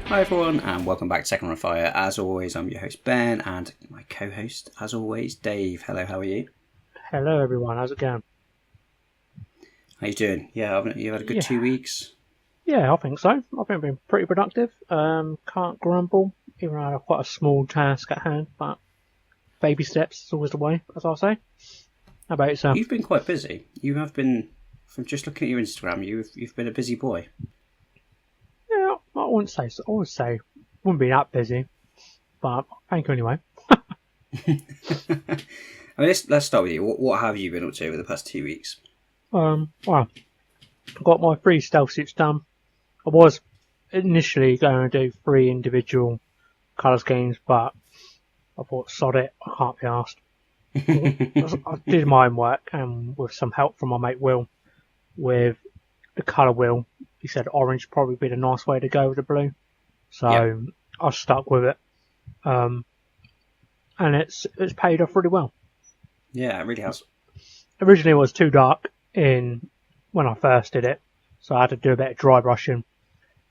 Hi everyone, and welcome back to Second on Fire. As always, I'm your host Ben, and my co-host, as always, Dave. Hello, how are you? Hello everyone, how's it going? How you doing? Yeah, you had a good 2 weeks. Yeah, I think so. I think I've been pretty productive. Can't grumble, even though I have quite a small task at hand, but baby steps is always the way, as I say. How about yourself? You've been quite busy. You have been, from just looking at your Instagram, you've been a busy boy. Yeah, I wouldn't say so. I would say wouldn't be that busy, but thank you anyway. I mean, let's start with you. What have you been up to over the past 2 weeks? Well, I got my 3 stealth suits done. I was initially going to do 3 individual colour schemes, but I thought, sod it, I can't be asked. I did my own work, and with some help from my mate Will, with the colour wheel, he said orange would probably be the nice way to go with the blue. So I stuck with it. And it's paid off really well. Yeah, it really has. Originally it was too dark when I first did it, so I had to do a bit of dry brushing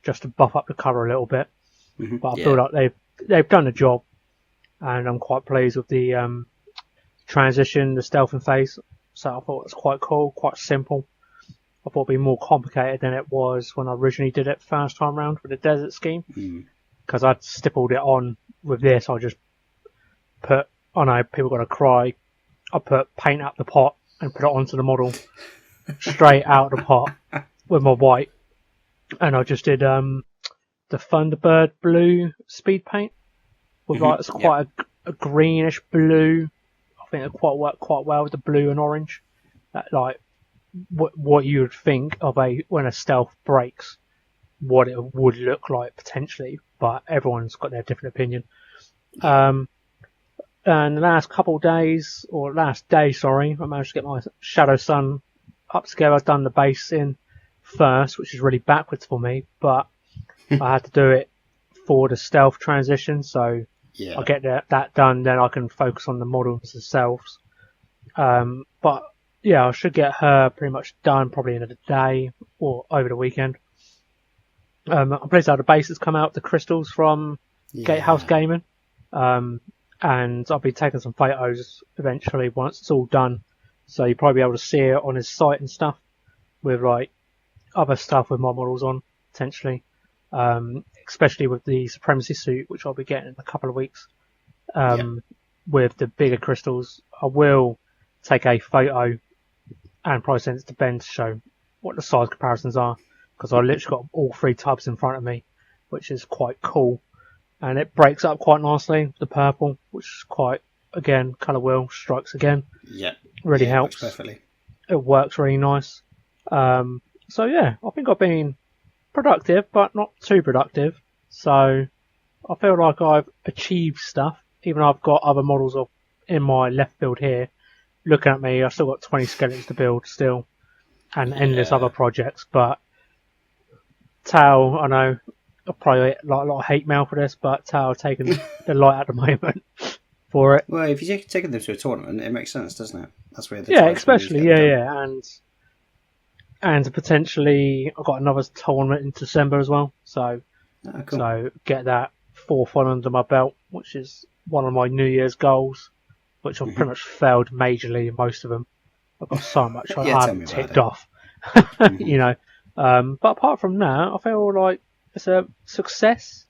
just to buff up the colour a little bit. Mm-hmm. But I feel like they've done the job, and I'm quite pleased with the transition, the stealthing phase. So I thought it was quite cool, quite simple. I thought it'd be more complicated than it was when I originally did it first time round with the desert scheme. Because I'd stippled it on with this, I just put, I know people got to cry, I put paint up the pot and put it onto the model straight out of the pot with my white. And I just did the Thunderbird blue speed paint with it's quite a greenish blue. I think it worked quite well with the blue and orange. That, like what you would think of when a stealth breaks, what it would look like potentially, but everyone's got their different opinion. And the last day, I managed to get my Shadow Sun up together. I've done the base in first, which is really backwards for me, but I had to do it for the stealth transition, so I'll get that done, then I can focus on the models themselves. But yeah, I should get her pretty much done probably in a day or over the weekend. I'm pleased how the base has come out, the crystals from Gatehouse Gaming. And I'll be taking some photos eventually once it's all done. So you'll probably be able to see it on his site and stuff with like other stuff with my models on, potentially. Especially with the Supremacy suit, which I'll be getting in a couple of weeks. With the bigger crystals, I will take a photo and probably send it to Ben to show what the size comparisons are, because I literally got all 3 tubs in front of me, which is quite cool. And it breaks up quite nicely, the purple, which is quite, again, colour wheel, strikes again. Yeah. Really helps. It works perfectly. It works really nice. So yeah, I think I've been productive, but not too productive. So I feel like I've achieved stuff, even though I've got other models in my left field here. Looking at me, I've still got 20 skeletons to build still, and endless other projects. But Tao, I know, I'll probably get a lot of hate mail for this, but Tao taking the light at the moment for it. Well, if you're taking them to a tournament, it makes sense, doesn't it? That's where especially and potentially I've got another tournament in December as well. So cool. So get that 4th one under my belt, which is one of my New Year's goals, which I've pretty much failed majorly in most of them. I've got so much I haven't ticked off, you know. But apart from that, I feel like it's a success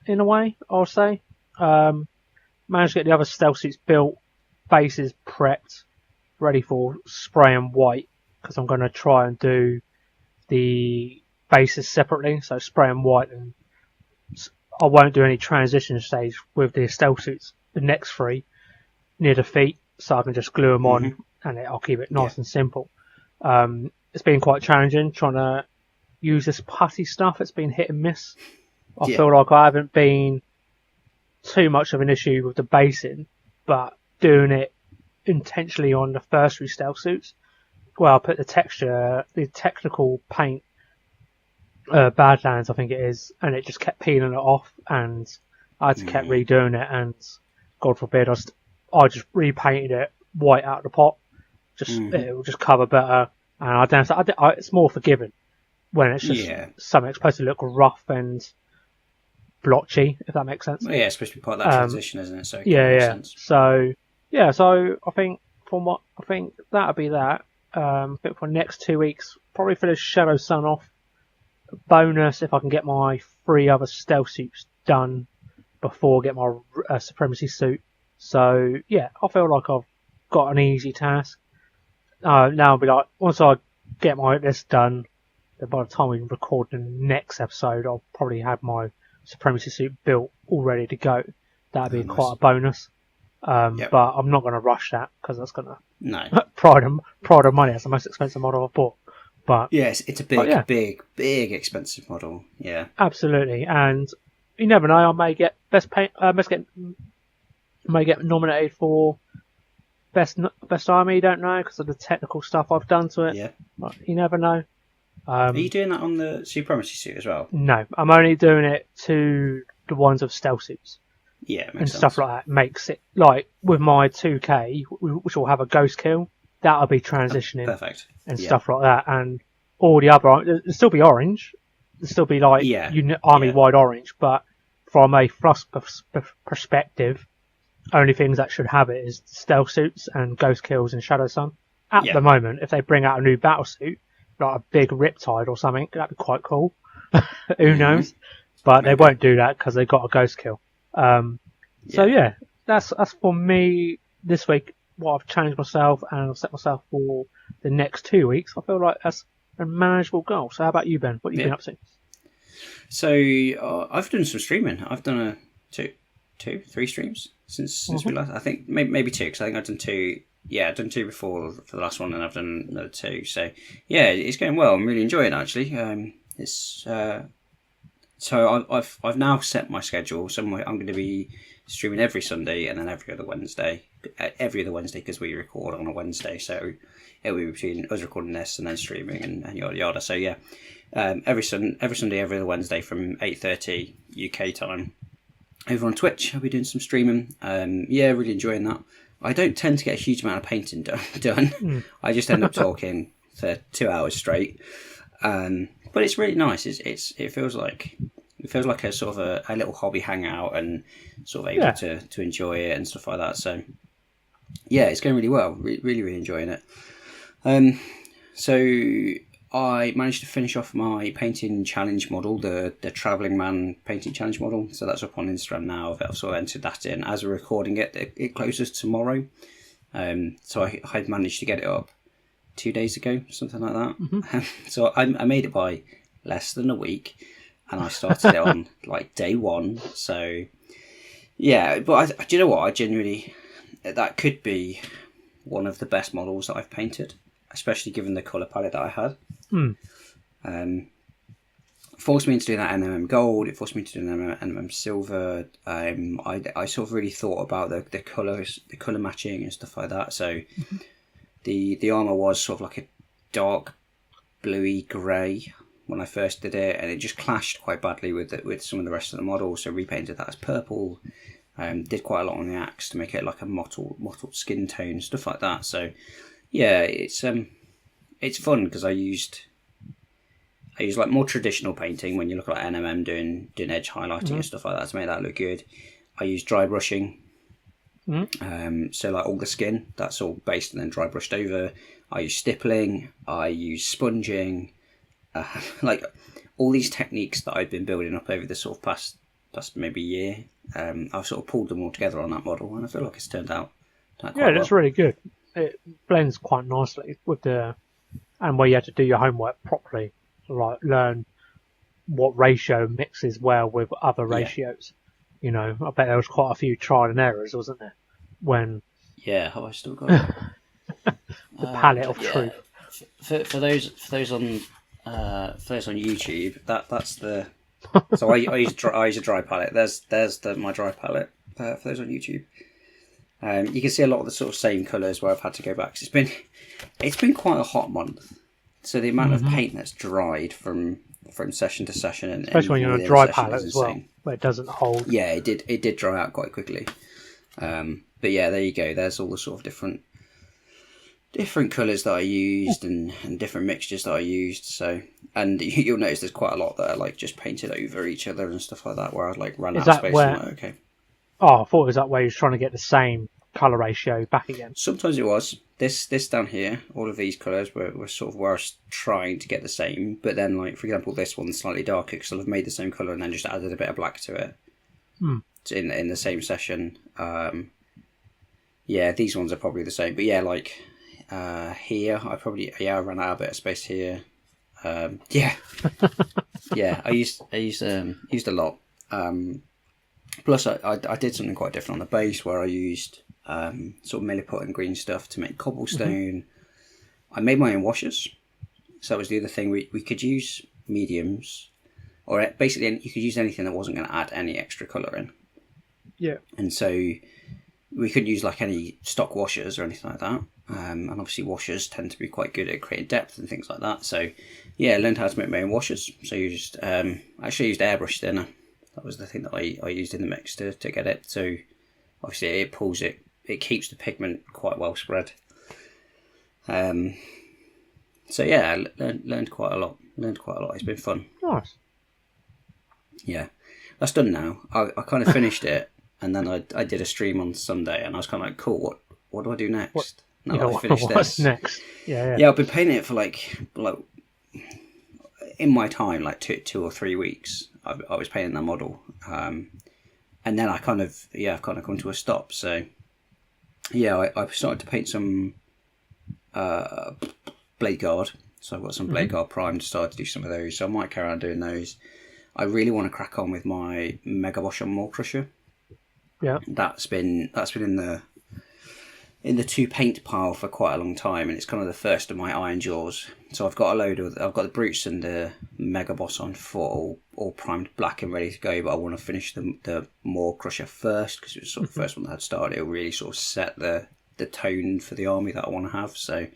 in a way, I'll say. Managed to get the other stealth suits built, bases prepped, ready for spray and white, because I'm going to try and do the bases separately, so spray and white, and I won't do any transition stage with the stealth suits, the next 3 near the feet, so I can just glue them on, and I'll keep it nice and simple. It's been quite challenging trying to use this putty stuff. It's been hit and miss. I feel like I haven't been too much of an issue with the basing, but doing it intentionally on the first 3 stealth suits, well, I put the technical paint, Badlands I think it is, and it just kept peeling it off, and I had to keep redoing it, and God forbid I just repainted it white out of the pot. It will just cover better, and it's more forgiving when it's just something that's supposed to look rough and blotchy, if that makes sense. Well, yeah, it's supposed to be part of that transition, isn't it? So it yeah. sense. So I think that'll be that. I think for the next 2 weeks, probably finish Shadow Sun off. Bonus if I can get my 3 other stealth suits done before I get my supremacy suit. So yeah, I feel like I've got an easy task. Now I'll be like, once I get this done, then by the time we record the next episode, I'll probably have my supremacy suit built all ready to go. That'd be quite a bonus. But I'm not going to rush that because that's going to pride of money. That's the most expensive model I've bought. But yes, it's a big expensive model. Yeah, absolutely. And you never know. I may get may get nominated for best army. You don't know because of the technical stuff I've done to it. Yeah, but you never know. Are you doing that on the supremacy suit as well? No, I'm only doing it to the ones of stealth suits. Yeah, and stuff like that makes it like with my 2K, which will have a ghost kill. That'll be transitioning and stuff like that, and all the other it'll still be orange, it'll still be like army-wide orange, but from a thrust perspective, only things that should have it is stealth suits and ghost kills and Shadow Sun. At the moment, if they bring out a new battle suit, like a big Riptide or something, that'd be quite cool. Who knows? But they won't do that because they got a ghost kill. So yeah, that's for me this week. What I've challenged myself and I've set myself for the next 2 weeks. I feel like that's a manageable goal. So how about you, Ben? What have you been up to? So I've done some streaming. I've done three streams since we last. I think maybe 2 because I think I've done 2. Yeah, I've done 2 before for the last one, and I've done another 2. So yeah, it's going well. I'm really enjoying it actually. So I've now set my schedule. So I'm going to be streaming every Sunday and then every other Wednesday. Every other Wednesday because we record on a Wednesday. So it'll be between us recording this and then streaming and yada yada. So yeah, every Sunday, every other Wednesday from 8:30 UK time. Over on Twitch, I'll be doing some streaming. Yeah, really enjoying that. I don't tend to get a huge amount of painting done. I just end up talking for 2 hours straight. But it's really nice. It feels like a sort of a little hobby hangout and sort of able to enjoy it and stuff like that. So yeah, it's going really well. Really enjoying it. So I managed to finish off my painting challenge model, the Travelling Man painting challenge model. So that's up on Instagram now. I've sort of entered that in as we're recording it. It closes tomorrow. So I managed to get it up 2 days ago, something like that. So I made it by less than a week, and I started it on like day 1. So yeah, but do you know what? I genuinely, that could be one of the best models that I've painted, especially given the colour palette that I had. Forced me into doing that NMM gold. It forced me to do an NMM silver. I sort of really thought about the colours, the colour matching and stuff like that. So the armour was sort of like a dark bluey grey when I first did it, and it just clashed quite badly with some of the rest of the model. So repainted that as purple. Did quite a lot on the axe to make it like a mottled skin tone, stuff like that. So yeah, it's fun because I used like more traditional painting when you look at like NMM doing edge highlighting and stuff like that to make that look good. I used dry brushing. So like all the skin, that's all based and then dry brushed over. I use stippling, I use sponging, like all these techniques that I've been building up over the sort of past maybe year. I've sort of pulled them all together on that model, and I feel like it's turned out quite well. That's really good. It blends quite nicely with and where you had to do your homework properly, like learn what ratio mixes well with other ratios. You know, I bet there was quite a few trial and errors, wasn't there? When have I still got it? The palette of truth. For those on YouTube, that's the. So I use a dry palette. There's my dry palette for those on YouTube. You can see a lot of the sort of same colours where I've had to go back. 'Cause it's been quite a hot month, so the amount of paint that's dried from session to session, and especially when you're on a dry palette as well, where it doesn't hold. Yeah, it did dry out quite quickly. But yeah, there you go. There's all the sort of different colours that I used and different mixtures that I used. So, and you'll notice there's quite a lot that are like just painted over each other and stuff like that, where I like ran out of space. I'm like, okay. Oh, I thought it was that way. He was trying to get the same colour ratio back again. Sometimes it was. This down here, all of these colours were sort of where I was trying to get the same, but then, like, for example, this one's slightly darker because I've made the same colour and then just added a bit of black to it in the same session. Yeah, these ones are probably the same, but yeah, like here, I ran out a bit of space here. Yeah, I used a lot. Plus, I did something quite different on the base where I used sort of milliput and green stuff to make cobblestone. I made my own washers, so that was the other thing. We could use mediums, or basically you could use anything that wasn't going to add any extra colour in. Yeah. And so we couldn't use like any stock washers or anything like that. And obviously washers tend to be quite good at creating depth and things like that. So yeah, I learned how to make my own washers. So you just actually used airbrush thinner. That was the thing that I used in the mix to get it. So obviously it pulls it keeps the pigment quite well spread. So yeah, I learned quite a lot. It's been fun. Nice. Yeah, that's done now. I kind of finished it, and then I did a stream on Sunday, and I was kind of like, cool. What do I do next? I finished what's this. Next? Yeah. Yeah, I've been painting it for like in my time, like 2 or 3 weeks. I was painting that model, and then I've kind of come to a stop. So yeah, I started to paint some blade guard. So I've got some blade guard primed, started to do some of those. So I might carry on doing those. I really want to crack on with my Mega Bosch on Mole Crusher. Yeah, that's been in the 2 paint pile for quite a long time, and it's kind of the first of my Iron Jaws. So I've got the Brutes and the Mega Boss on foot, all primed black and ready to go. But I want to finish the Mole Crusher first because it was sort of the first one that had started. It'll really sort of set the tone for the army that I want to have. So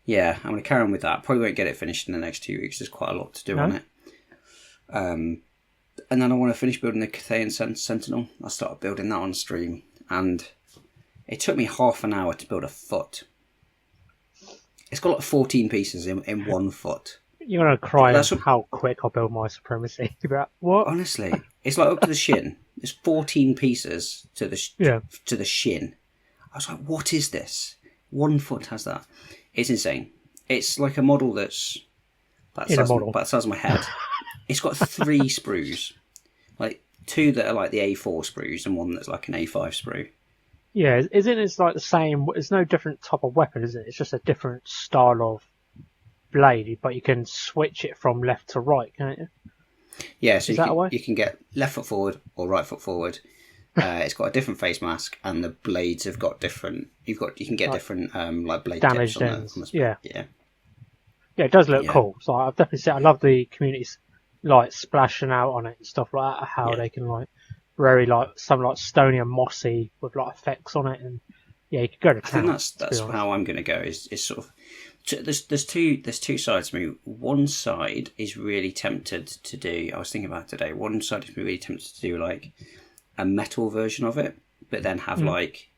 yeah, I'm going to carry on with that. Probably won't get it finished in the next 2 weeks. There's quite a lot to do on it. And then I want to finish building the Cathayan Sentinel. I started building that on stream, and it took me half an hour to build a foot. It's got like 14 pieces in 1 foot. You're going to cry at how quick I build my Supremacy. What? Honestly, it's like up to the shin. There's 14 pieces to the shin. I was like, what is this? 1 foot has that. It's insane. It's like a model that's about the size of my head. It's got 3 sprues. Like 2 that are like the A4 sprues and 1 that's like an A5 sprue. Yeah, isn't it like the same? It's no different type of weapon, is it? It's just a different style of blade, but you can switch it from left to right, can't you? Yeah, so you can get left foot forward or right foot forward. It's got a different face mask, and the blades have got different. You can get different like blade damage tips on the yeah. Yeah, it does look cool. So I've definitely seen. I love the communities like splashing out on it and stuff like that. How they can like. Very like some like stony and mossy with like effects on it, and yeah, you could go to town. I think that's how I'm going to go. Is sort of there's two sides to me. One side is really tempted to do. I was thinking about it today. One side is really tempted to do like a metal version of it, but then have like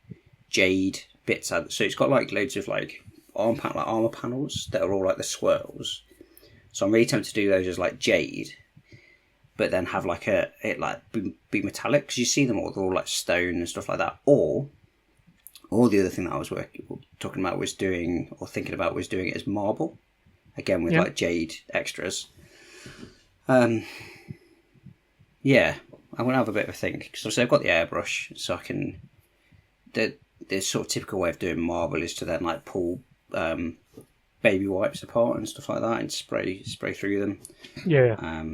jade bits out. So it's got like loads of like armor panels that are all like the swirls. So I'm really tempted to do those as like jade. But then have like be metallic, because you see them all, they're all like stone and stuff like that. Or the other thing that I was thinking about was doing it as marble, again with like jade extras. Yeah, I want to have a bit of a think, because obviously I've got the airbrush, so I can. The sort of typical way of doing marble is to then like pull baby wipes apart and stuff like that and spray through them. Yeah.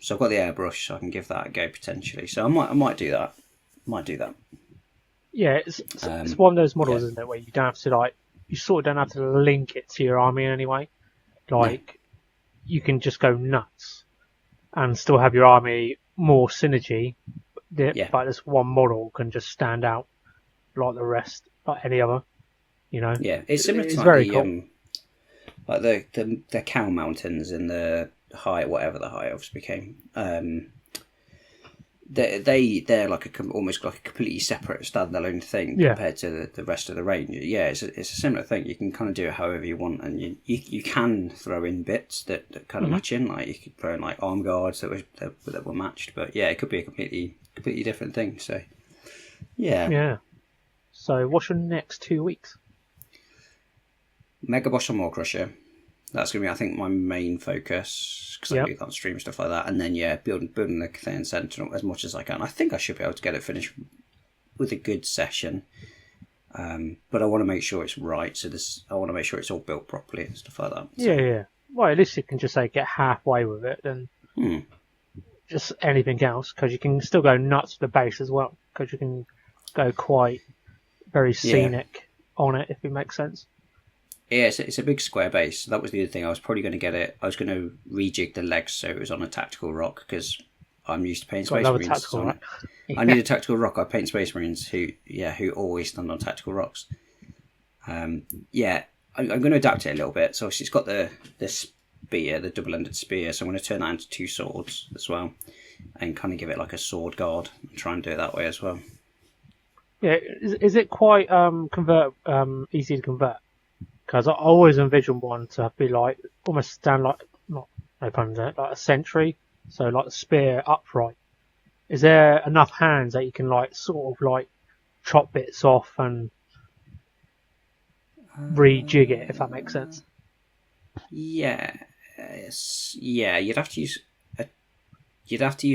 So I've got the airbrush, so I can give that a go potentially. So I might do that. Yeah, it's one of those models, isn't it, where you don't have to you sort of don't have to link it to your army in any way. You can just go nuts and still have your army more synergy. But this one model can just stand out like the rest, like any other. You know. Yeah, it's similar to very cool. Like the Cow Mountains in the high, whatever the high elves became. they're like almost like a completely separate standalone thing Yeah. compared to the rest of the range. Yeah, it's a similar thing. You can kind of do it however you want, and you can throw in bits that kind of match in. Like you could throw in like arm guards that were matched, but yeah, it could be a completely different thing. So yeah, Yeah. So what's your next 2 weeks? Mega Boss or More Crusher. That's going to be, I think, my main focus, because I do that on stream, stuff like that. And then, yeah, building the Cathayan Sentinel as much as I can. I think I should be able to get it finished with a good session. But I want to make sure it's right. So I want to make sure it's all built properly and stuff like that. So. Yeah. Well, at least you can just say get halfway with it than just anything else, because you can still go nuts with the base as well, because you can go quite very scenic on it, if it makes sense. Yeah, it's a big square base. That was the other thing. I was probably going to get it. I was going to rejig the legs so it was on a tactical rock, because I'm used to painting Space Marines on it. Yeah. I need a tactical rock. I paint Space Marines who always stand on tactical rocks. I'm going to adapt it a little bit. So it's got the spear, the double-ended spear. So I'm going to turn that into 2 swords as well, and kind of give it like a sword guard and try and do it that way as well. Yeah, is it quite easy to convert? Because I always envision one to be like almost stand like not no pun intended, like a sentry, so like the spear upright. Is there enough hands that you can like sort of like chop bits off and rejig it, if that makes sense? Yeah, you'd have to use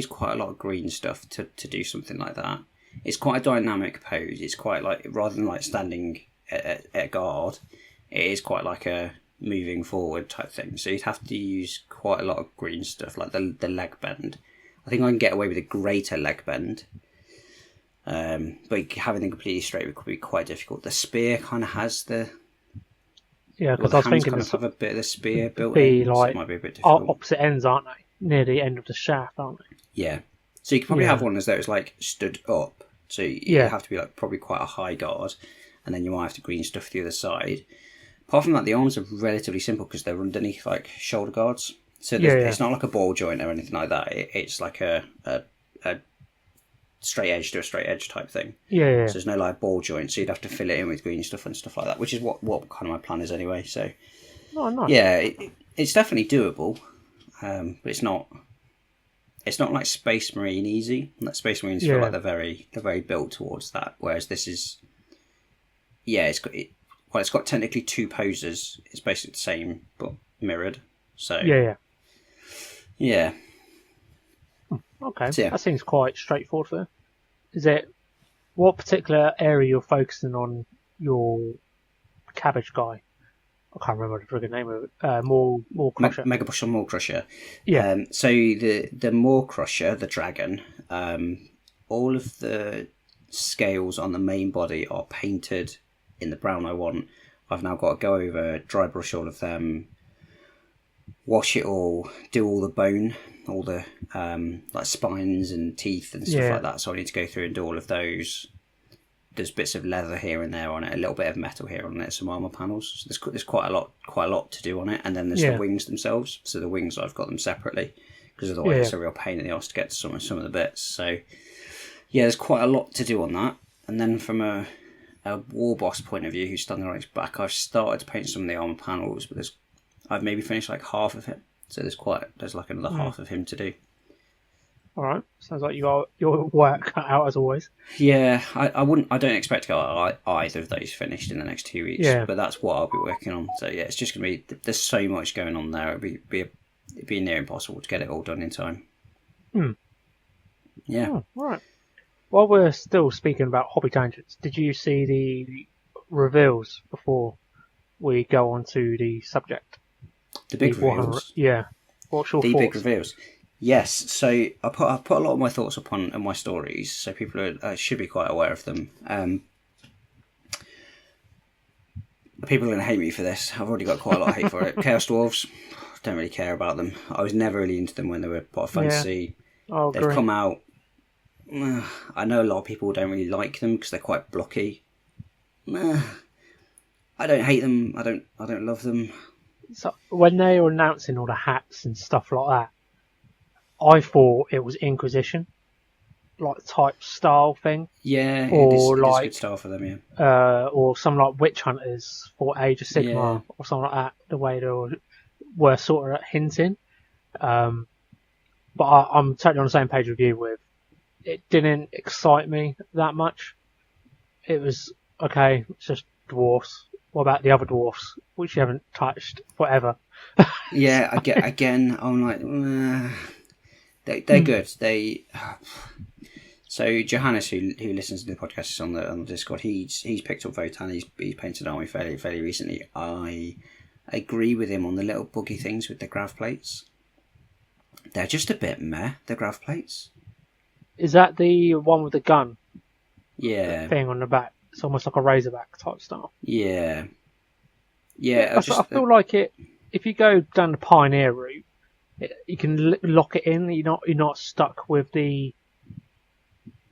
quite a lot of green stuff to do something like that. It's quite a dynamic pose. It's quite like, rather than like standing at guard, it is quite like a moving forward type thing. So you'd have to use quite a lot of green stuff, like the leg bend. I think I can get away with a greater leg bend, but having them completely straight would be quite difficult. The spear kind of has the because I was thinking kind of have a bit of the spear built in, like, so it might be a bit difficult. Opposite ends, aren't they? Near the end of the shaft, aren't they? Yeah. So you could probably have one as though it's like stood up. So you have to be like probably quite a high guard, and then you might have to green stuff the other side. Apart from that, the arms are relatively simple because they're underneath like shoulder guards. So it's not like a ball joint or anything like that. It's like a straight edge to a straight edge type thing. Yeah. So there's no like ball joint, so you'd have to fill it in with green stuff and stuff like that, which is what kind of my plan is anyway. So nice. Yeah, it's definitely doable, but it's not like Space Marine easy. Like Space Marines feel like they're very built towards that, whereas this is it's got technically 2 poses. It's basically the same but mirrored. So yeah. Okay, so, that seems quite straightforward there. Is it what particular area you're focusing on your cabbage guy? I can't remember the friggin' name of it. More Crusher. Mega Bush or More Crusher. Yeah. So the More Crusher, the dragon, all of the scales on the main body are painted in the brown I want. I've now got to go over, dry brush all of them, wash it all, do all the bone, all the like spines and teeth and stuff like that. So I need to go through and do all of those. There's bits of leather here and there on it, a little bit of metal here on it, some armor panels. So there's quite a lot to do on it, and then there's the wings themselves. So the wings, I've got them separately because otherwise it's a real pain in the arse to get to some of the bits. So yeah, there's quite a lot to do on that. And then from a war boss point of view, who's standing on his back, I've started to paint some of the armor panels, but I've maybe finished like half of it. So there's like another half of him to do. All right, sounds like you got your work cut out as always. Yeah, I don't expect to go either of those finished in the next 2 weeks. Yeah. But that's what I'll be working on. So yeah, it's just gonna be, there's so much going on there. It'd be near impossible to get it all done in time. Yeah. All right. While we're still speaking about hobby tangents, did you see the reveals before we go on to the subject? The big reveals. Yeah. What's your thoughts? The big reveals. Yes, so I put a lot of my thoughts up on my stories, so people should be quite aware of them. People are going to hate me for this. I've already got quite a lot of hate for it. Chaos Dwarves, don't really care about them. I was never really into them when they were part of Fantasy. Yeah. They've come out. I know a lot of people don't really like them because they're quite blocky. I don't hate them. I don't love them. So when they were announcing all the hats and stuff like that, I thought it was Inquisition, like type style thing. Yeah, Or it is like good style for them, yeah. or some like Witch Hunters for Age of Sigmar or something like that. The way they were sort of hinting. But I'm totally on the same page with you. With it didn't excite me that much. It was okay. It's just dwarfs. What about the other dwarfs, which you haven't touched forever? Yeah, again, I'm like, they're good. So Johannes, who listens to the podcast, is on the Discord. He's picked up Votan. He's painted army fairly recently. I agree with him on the little buggy things with the grav plates. They're just a bit meh. The grav plates. Is that the one with the gun? Yeah. Thing on the back. It's almost like a Razorback type style. Yeah. Yeah. I feel like it. If you go down the Pioneer route, you can lock it in. You're not stuck with the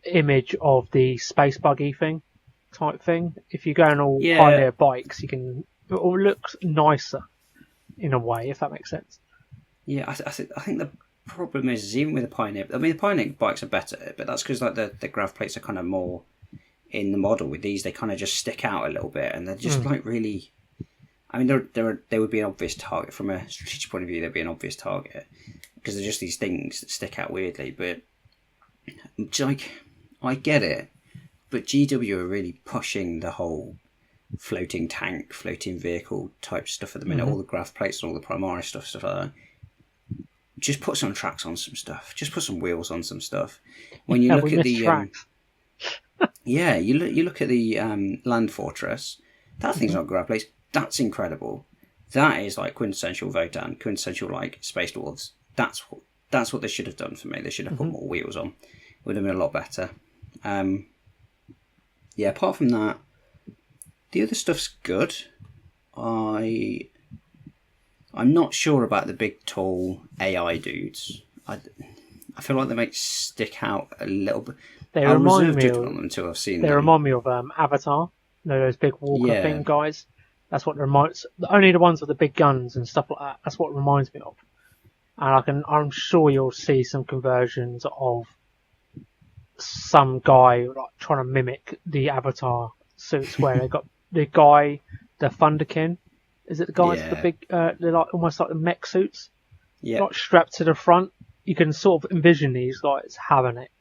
image of the space buggy thing type thing. If you go on all Pioneer bikes, it all looks nicer in a way, if that makes sense. Yeah, I think the problem is even with the Pioneer. I mean, the Pioneer bikes are better, but that's because like the grav plates are kind of more in the model. With these, they kind of just stick out a little bit, and they're just like really. I mean, they would be an obvious target from a strategic point of view. They'd be an obvious target because they're just these things that stick out weirdly. But like, I get it, but GW are really pushing the whole floating tank, floating vehicle type stuff at the minute. All the grav plates and all the Primarch stuff like that. Just put some tracks on some stuff. Just put some wheels on some stuff. When you look at the you look at the Land Fortress. That thing's not grav plates. That's incredible. That is like quintessential Votan, quintessential like Space Dwarves. That's what they should have done for me. They should have put more wheels on. Would have been a lot better. Apart from that, the other stuff's good. I'm not sure about the big tall AI dudes. I feel like they might stick out a little bit. I'll reserve judgment on them until I've seen them. They remind me of Avatar. You know, those big walker thing guys. That's what reminds. Only the ones with the big guns and stuff like that. That's what it reminds me of. And I'm sure you'll see some conversions of some guy like trying to mimic the Avatar suits where they got the Thunderkin. Is it the guys with the big? They're like almost like the mech suits. Yeah. Like strapped to the front. You can sort of envision these guys having it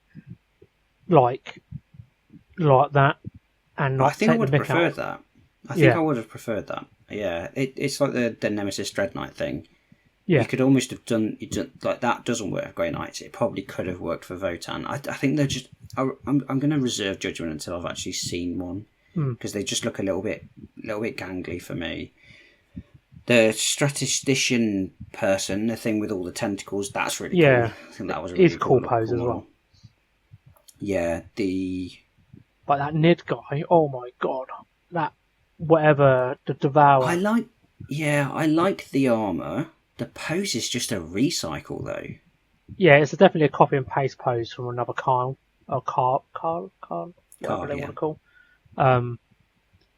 like that, and not. I think I would have preferred that. I think I would have preferred that. Yeah, it's like the Nemesis Dread Knight thing. Yeah. You could almost have done like that. Doesn't work for Grey Knights. It probably could have worked for Votan. I think they're just. I'm going to reserve judgment until I've actually seen one because they just look a little bit gangly for me. The statistician person, the thing with all the tentacles, that's really cool. I think that was a really cool pose as well. Yeah, like that Nid guy. Oh my god, that whatever the Devour. I like the armor. The pose is just a recycle though. Yeah, it's definitely a copy and paste pose from another Carl, whatever they want to call.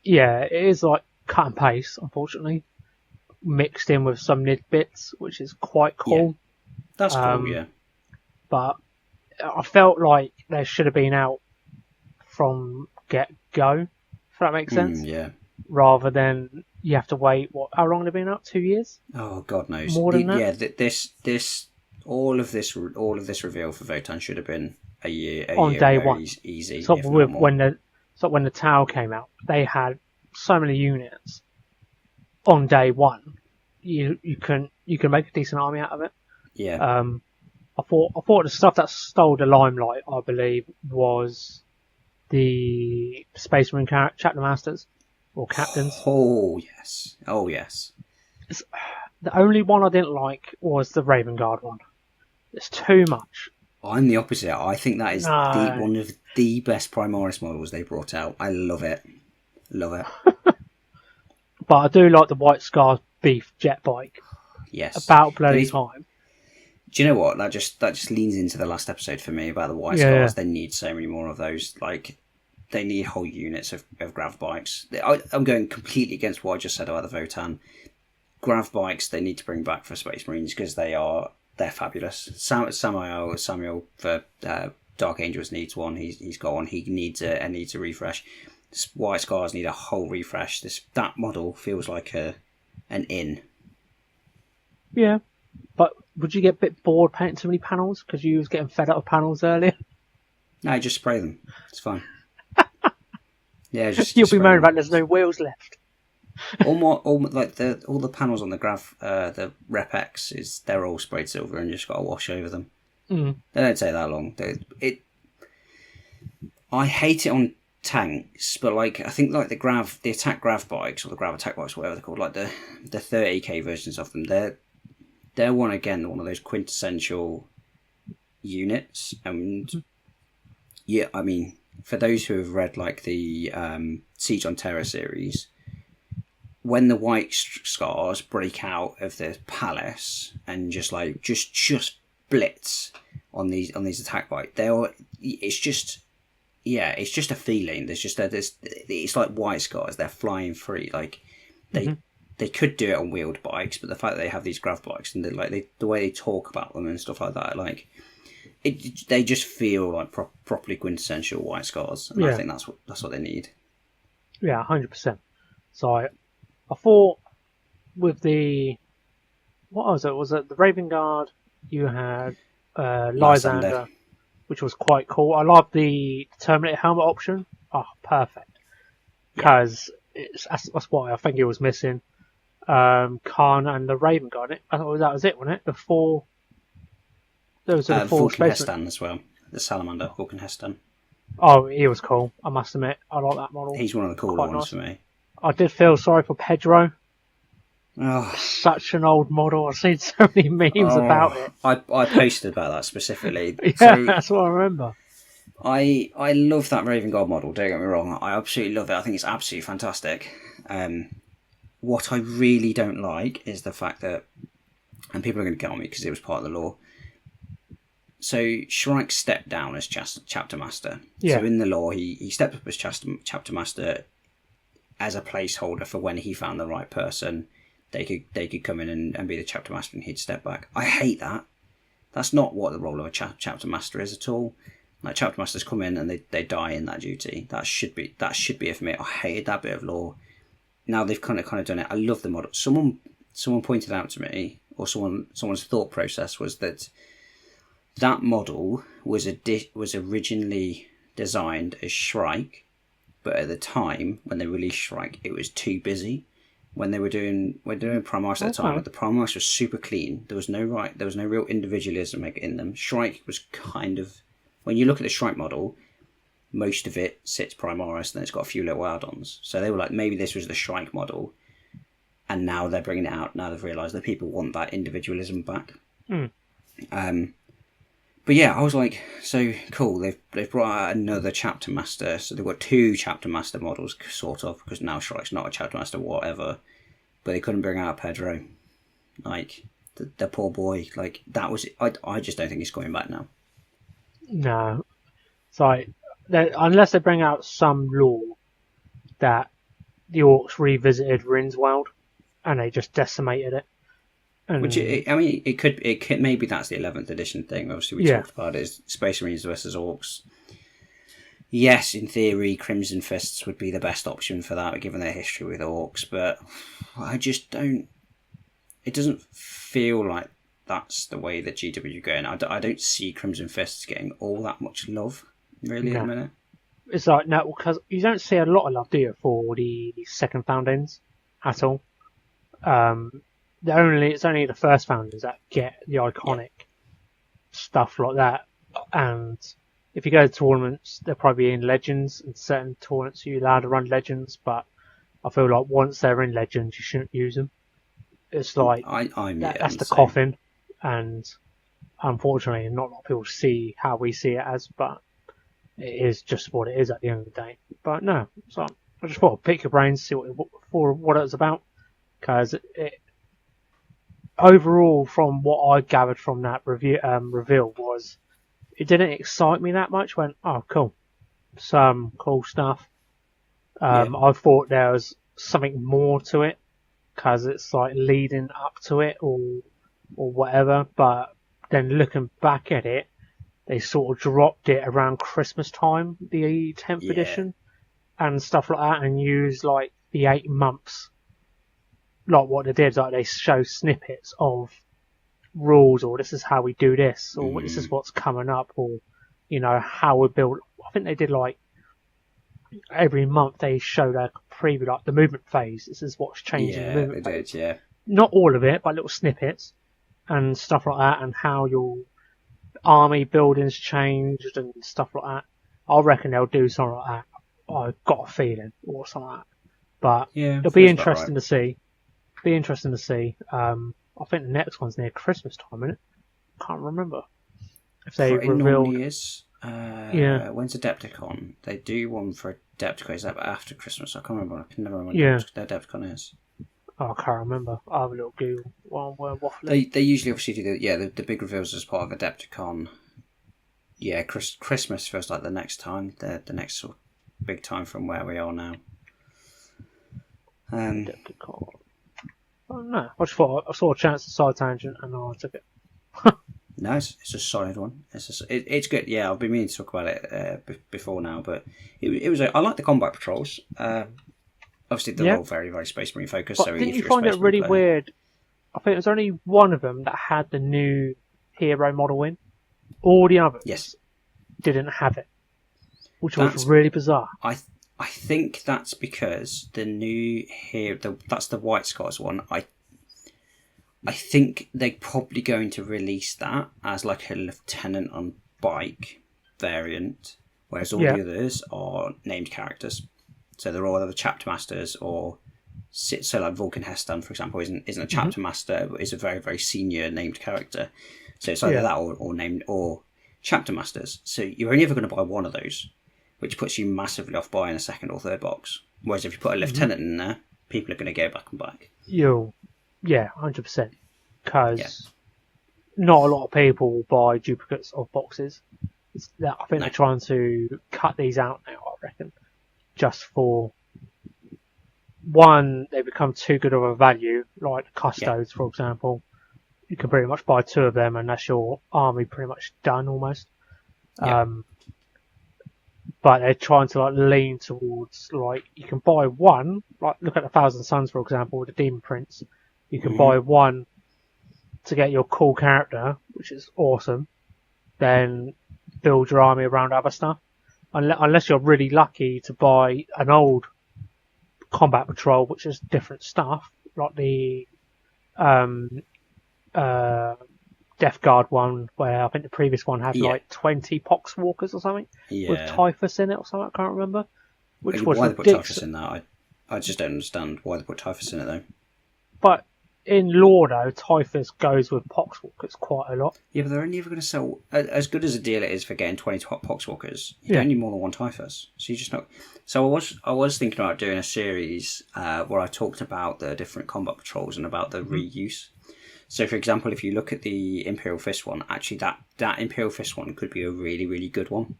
It is like cut and paste, unfortunately, mixed in with some Nid bits, which is quite cool. Yeah. That's cool, yeah. But I felt like they should have been out from get-go, if that makes sense. Yeah. Rather than you have to wait, how long have they been out? 2 years? Oh, God knows. More than that? Yeah, all of this reveal for Votan should have been a year on day one. Easy. So when the Tau came out, they had so many units on day one. You can make a decent army out of it. Yeah. I thought the stuff that stole the limelight, I believe, was the Space Marine chapter masters or captains. Oh yes. The only one I didn't like was the Raven Guard one. It's too much. I'm the opposite. I think that is one of the best Primaris models they brought out. I love it. But I do like the White Scar Beef jet bike. Yes. About bloody time. Do you know what? That just leans into the last episode for me about the White Scars. They need so many more of those. Like, they need whole units of grav bikes. I'm going completely against what I just said about the Votan. Grav bikes they need to bring back for Space Marines because they're fabulous. Samuel for Dark Angels needs one. He's got one. He needs a refresh. White Scars need a whole refresh. That model feels like an in. Yeah, but would you get a bit bored painting too many panels because you was getting fed up of panels earlier? No, just spray them. It's fine. Yeah, You'll be moaning about there's no wheels left. all the panels on the Rep X they're all sprayed silver and just got to wash over them. Mm. They don't take that long. I hate it on tanks, but like I think like the attack grav bikes or the grav attack bikes, whatever they're called, like the 30k versions of them, they're one of those quintessential units. And yeah, I mean, for those who have read like the Siege on Terror series, when the white scars break out of the palace and just blitz on these attack bikes, it's just a feeling. It's like white scars. They're flying free. Like they could do it on wheeled bikes, but the fact that they have these grav bikes and the way they talk about them and stuff like that, like they just feel like properly quintessential white scars. And I think that's what they need. Yeah, 100%. So I thought with what was it? Was it the Raven Guard? You had Lysander, which was quite cool. I love the Terminator helmet option. Oh, perfect. Because that's what I think it was missing. Khan and the Raven Guard. I thought that was it, wasn't it? The four. Those are the four Vulcan Hestan as well. The Salamander, Vulcan Hestan. Oh, he was cool. I must admit, I like that model. He's one of the cooler ones for me. I did feel sorry for Pedro. Oh. Such an old model. I've seen so many memes about it. I posted about that specifically. Yeah, so, that's what I remember. I love that Raven Guard model, don't get me wrong. I absolutely love it. I think it's absolutely fantastic. What I really don't like is the fact that, and people are going to get on me because it was part of the lore, so Shrike stepped down as chapter master. Yeah. So in the lore, he stepped up as chapter master as a placeholder for when he found the right person. They could come in and be the chapter master and he'd step back. I hate that. That's not what the role of a chapter master is at all. Like chapter masters come in and they die in that duty. That should be it for me. I hated that bit of lore. Now they've kind of done it. I love the model. Someone pointed out to me, or someone's thought process was that model was originally designed as Shrike, but at the time when they released Shrike, it was too busy. When they were doing Primarch at the time, the Primarch was super clean. There was no real individualism in them. Shrike was kind of, when you look at the Shrike model, most of it sits Primaris, and then it's got a few little add-ons. So they were like, maybe this was the Shrike model, and now they're bringing it out. Now they've realised that people want that individualism back. But yeah, I was like, so cool. They've brought out another chapter master. So they've got two chapter master models, sort of, because now Shrike's not a chapter master, whatever. But they couldn't bring out Pedro. Like, the poor boy. Like, that was... I just don't think he's coming back now. No. So, unless they bring out some lore that the Orcs revisited Rinswald and they just decimated it. Which it could maybe that's the 11th edition thing. Obviously, we talked about it, is Space Marines versus Orcs. Yes, in theory, Crimson Fists would be the best option for that, given their history with Orcs. But I just don't. It doesn't feel like that's the way that GW are going. I don't see Crimson Fists getting all that much love, really, at the minute. It's like, no, because you don't see a lot of love, do you, for the second Foundings at all. It's only the first Founders that get the iconic stuff like that. And if you go to tournaments, they're probably in Legends, and certain tournaments you're allowed to run Legends, but I feel like once they're in Legends, you shouldn't use them. It's like, that's the coffin, and unfortunately not a lot of people see how we see it as, but it is just what it is at the end of the day. But no, so I just thought I'd pick your brains, see what it was about, because overall, from what I gathered from that reveal, was it didn't excite me that much. Went, oh, cool, some cool stuff. I thought there was something more to it, because it's like leading up to it or whatever. But then looking back at it, they sort of dropped it around Christmas time, the 10th edition, and stuff like that, and used like the 8 months. Like what they did, like they show snippets of rules, or this is how we do this, or this is what's coming up, or how we build. I think they did like every month they showed a preview, like the movement phase. This is what's changing the movement phase. Did, yeah. Not all of it, but little snippets and stuff like that, and how your army buildings changed and stuff like that. I reckon they'll do something like that. I've got a feeling, or something like that. But it'll be interesting to see. Be interesting to see. I think the next one's near Christmas time, isn't it? Can't remember if they revealed. Normally is. When's Adepticon? They do one for Adepticon. Is that after Christmas? I can't remember. I can never remember when Adepticon is. Oh, I can't remember. I'll have a little Google while we're waffling. They usually obviously do the big reveals as part of Adepticon. Yeah, Christmas feels like the next time, the next sort of big time from where we are now. Adepticon. Oh, no, I just thought I saw a chance to side tangent and I took it. No, it's a solid one. It's good. Yeah, I've been meaning to talk about it before now, but it was. I like the combat patrols. Obviously, they're all very, very Space Marine focused. But So didn't you find it really weird? I think there was only one of them that had the new hero model in. All the others didn't have it, which was really bizarre. I think that's because the new hero, that's the White Scars one. I think they're probably going to release that as like a lieutenant on bike variant, whereas all the others are named characters. So they're all either chapter masters or so like Vulcan Heston, for example, isn't a chapter master, but is a very, very senior named character. So it's either that or named or chapter masters. So you're only ever going to buy one of those, which puts you massively off buying a second or third box. Whereas if you put a lieutenant in there, people are going to go back and back. Yeah, 100%. Because not a lot of people will buy duplicates of boxes. I think they're trying to cut these out now, I reckon. Just for one, they become too good of a value, like Custodes, for example. You can pretty much buy 2 of them and that's your army pretty much done almost. But they're trying to like lean towards like you can buy one, like look at the Thousand Suns for example, with the Demon Prince. You can buy one to get your cool character, which is awesome. Then build your army around other stuff. Unless you're really lucky to buy an old combat patrol, which is different stuff, like the Death Guard one, where I think the previous one had like 20 Poxwalkers or something with Typhus in it or something. I can't remember. Which was why they put Typhus in that? I just don't understand why they put Typhus in it though. But in lore though, Typhus goes with Poxwalkers quite a lot. Yeah, but they're only ever going to sell as good as a deal it is for getting 20 Poxwalkers. You don't need more than one Typhus, so you just not. So I was thinking about doing a series where I talked about the different combat patrols and about the reuse. So, for example, if you look at the Imperial Fist one, actually that Imperial Fist one could be a really, really good one.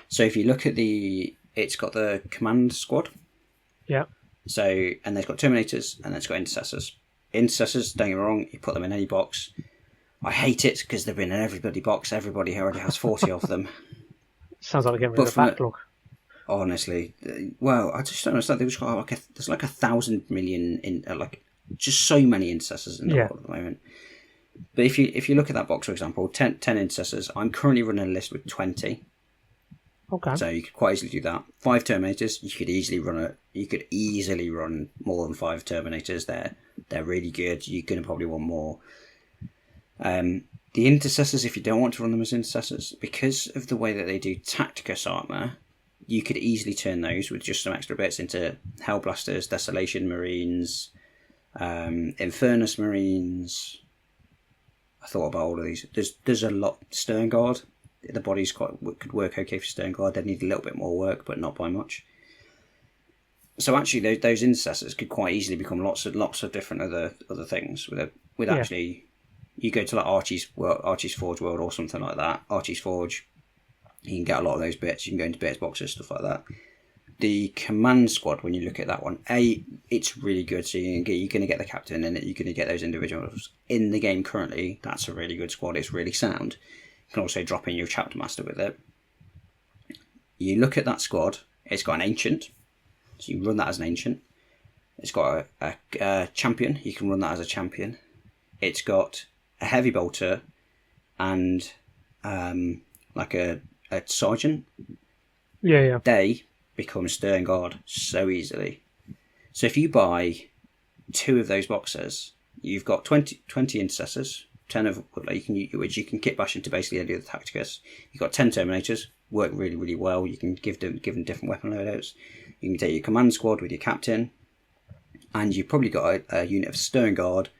So if you look at it's got the command squad. Yeah. So, and they've got Terminators and it's got Intercessors. Intercessors, don't get me wrong, you put them in any box. I hate it because they've been in every bloody box. Everybody already has 40 of them. Sounds like they're getting rid of the backlog. Honestly, well, I just don't understand. There's like 1,000 million in just so many Intercessors in the world at the moment. But if you look at that box, for example, 10 Intercessors, I'm currently running a list with 20. Okay. So you could quite easily do that. 5 Terminators, you could easily run more than 5 Terminators. They're really good. You're going to probably want more. The Intercessors, if you don't want to run them as Intercessors, because of the way that they do Tacticus armor, you could easily turn those with just some extra bits into Hellblasters, Desolation Marines, Infernus Marines. I thought about all of these. There's a lot. Stern Guard. The bodies could work okay for Stern Guard. They need a little bit more work, but not by much. So actually, those Intercessors could quite easily become lots of different other things. With actually, you go to like Archie's Forge World or something like that. Archie's Forge, you can get a lot of those bits. You can go into bits boxes, stuff like that. The command squad, when you look at that one, it's really good. So you're going to get the captain in it. You're going to get those individuals in the game currently. That's a really good squad. It's really sound. can also drop in your chapter master with it. You look at that squad. It's got an ancient, so you can run that as an ancient. It's got a champion. You can run that as a champion. It's got a heavy bolter and like a sergeant. Yeah. They become Stern Guard so easily. So if you buy 2 of those boxes, you've got 20 intercessors, 10 of which you can kit bash into basically any of the tacticus. You've got 10 terminators, work really, really well. You can give them different weapon loadouts. You can take your command squad with your captain, and you've probably got a unit of Stern Guard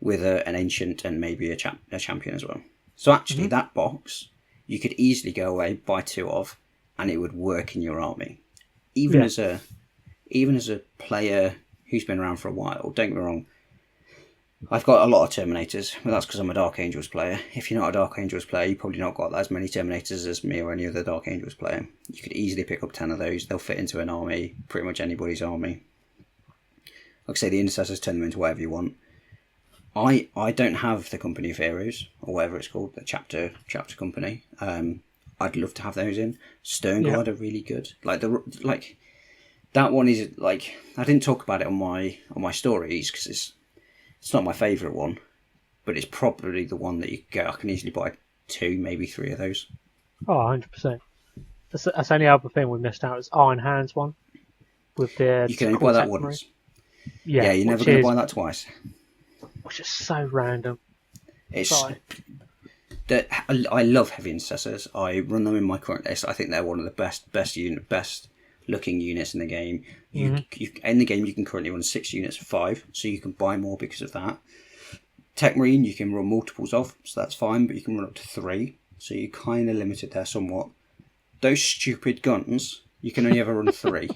with an ancient and maybe a champion as well. So actually, that box you could easily go away, buy 2 of, and it would work in your army. Even as a player who's been around for a while, don't get me wrong, I've got a lot of Terminators, but that's because I'm a Dark Angels player. If you're not a Dark Angels player, you've probably not got as many Terminators as me or any other Dark Angels player. You could easily pick up 10 of those. They'll fit into an army, pretty much anybody's army. Like I say, the Intercessors, turn them into whatever you want. I don't have the Company of Heroes, or whatever it's called, the chapter company. I'd love to have those in. Stern Guard are really good. That one is like, I didn't talk about it on my stories because it's not my favourite one, but it's probably the one that you can get. I can easily buy 2, maybe 3 of those. Oh, 100%. That's the only other thing we missed out is Iron Hands one. With the you can only buy that once. Yeah, you're never going to buy that twice. Which is so random. I love heavy intercessors. I run them in my current list. I think they're one of the best looking units in the game. In the game, you can currently run 6 units of 5, so you can buy more because of that. Tech Marine, you can run multiples of, so that's fine, but you can run up to 3, so you're kind of limited there somewhat. Those stupid guns, you can only ever run 3,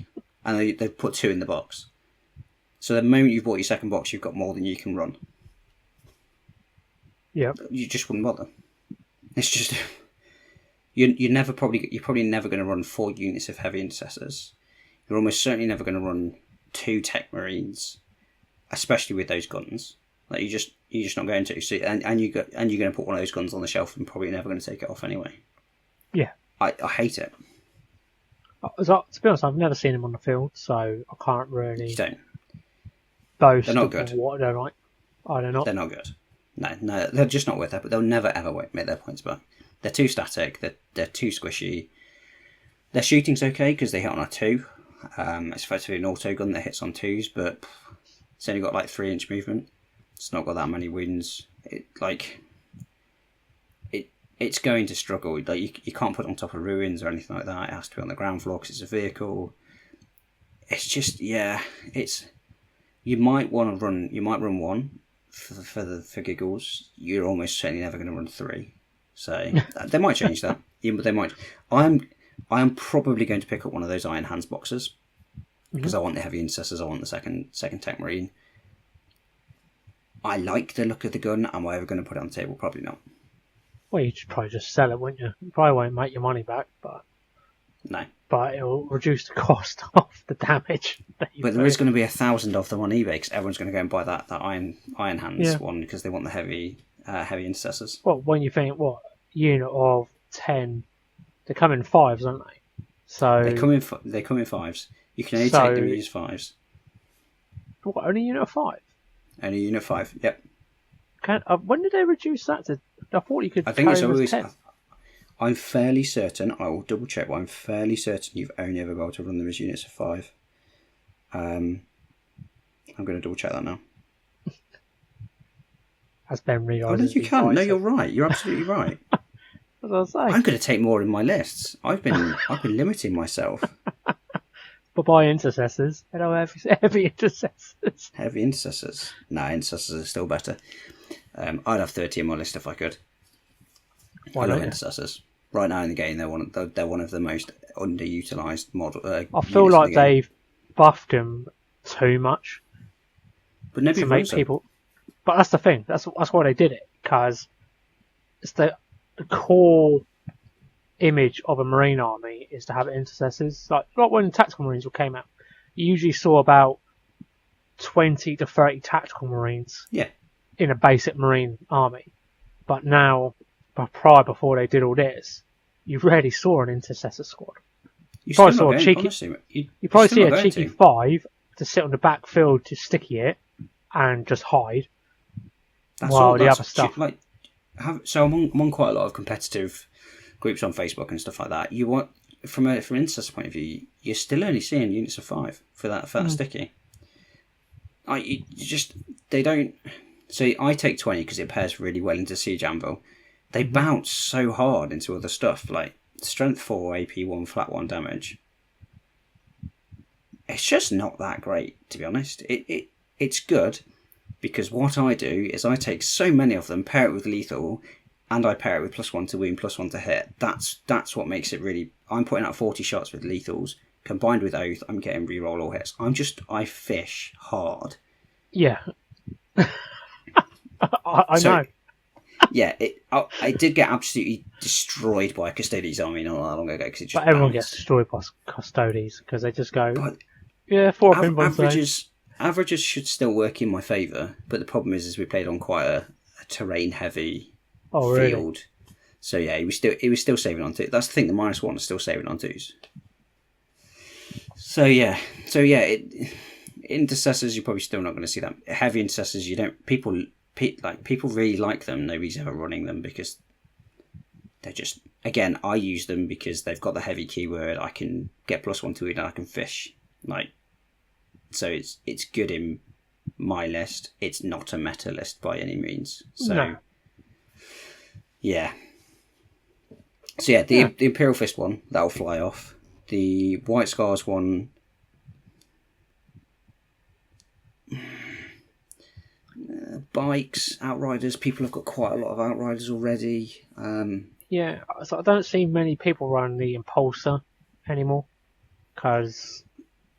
and they put 2 in the box. So the moment you've bought your second box, you've got more than you can run. Yeah, you just wouldn't bother. It's just you're probably never going to run 4 units of heavy intercessors. You're almost certainly never going to run 2 Tech Marines, especially with those guns. Like you're just not going to. So and you're going to put one of those guns on the shelf and probably never going to take it off anyway. Yeah, I hate it. To be honest, I've never seen them on the field, so I can't really. You don't. Boast. They're not good. What they're like. I don't know. They're not good. No, they're just not worth it. But they'll never ever make their points back. They're too static. They're too squishy. Their shooting's okay because they hit on a 2. It's effectively an auto gun that hits on 2s, but it's only got like 3-inch movement. It's not got that many wounds. It's going to struggle. Like you can't put it on top of ruins or anything like that. It has to be on the ground floor because it's a vehicle. It's just you might run 1 for giggles. You're almost certainly never going to run 3. So they might change that. Yeah, but they might. I am probably going to pick up one of those Iron Hands boxes because I want the heavy intercessors. I want the second Tech Marine. I like the look of the gun. Am I ever going to put it on the table? Probably not. Well, you should probably just sell it, wouldn't you? You probably won't make your money back, but no. But it'll reduce the cost of the damage. But there is going to be 1,000 of them on eBay because everyone's going to go and buy that Iron Hands one because they want the heavy intercessors. Well, when you think unit of 10, they come in 5s, don't they? So they come in 5s. You can only take them as 5s. What? Only unit of 5? Only unit 5. Yep. When did they reduce that to? I thought you could. I think it's always 10. I'm fairly certain. I will double check, but I'm fairly certain you've only ever been able to run them as units of 5. I'm going to double check that now. As Ben realised. Oh, no, you can't. No, you're right. You're absolutely right. What was I saying? I'm going to take more in my lists. I've been limiting myself. But by intercessors, heavy intercessors. Heavy intercessors. No, intercessors are still better. I'd have 30 in my list if I could. I love intercessors. Right now in the game, they're one of the most underutilized model. I feel like they've buffed them too much. But nobody to make people. But that's the thing. That's why they did it, because it's the core image of a Marine army is to have intercessors. Like when Tactical Marines came out, you usually saw about 20 to 30 Tactical Marines. Yeah. In a basic Marine army, but now prior before they did all this, you rarely saw an intercessor squad. You probably still saw not a going, cheeky. honestly, You probably see still a not going cheeky to. 5 to sit on the backfield to sticky it and just hide. That's while all. the That's other stuff. So I'm on quite a lot of competitive groups on Facebook and stuff like that. You want from an intercessor point of view, you're still only seeing units of 5 for that sticky. They don't. So I take 20 because it pairs really well into Siege Anvil. They bounce so hard into other stuff like Strength 4, AP 1, flat 1 damage. It's just not that great, to be honest. It's good because what I do is I take so many of them, pair it with lethal, and I pair it with +1 to wound, +1 to hit. That's what makes it really. I'm putting out 40 shots with lethals combined with Oath. I'm getting reroll all hits. I fish hard. Yeah. I know. Yeah, I did get absolutely destroyed by a Custodes army not that long ago because it just. But everyone bounced. gets destroyed by Custodes because they just go. But 4 pinballs. Averages should still work in my favour, but the problem is we played on quite a terrain heavy field. Really? So yeah, he was still saving on 2. That's the thing. The -1 is still saving on 2s. So yeah. Intercessors, you're probably still not going to see that. Heavy intercessors, you don't. People really like them. Nobody's ever running them because they're just. Again, I use them because they've got the heavy keyword. I can get +1 to it and I can fish. So it's good in my list. It's not a meta list by any means. So No. yeah. So yeah, the Imperial Fist one that'll fly off. The White Scars one. Bikes, Outriders. People have got quite a lot of Outriders already. Yeah, so I don't see many people run the Impulsor anymore because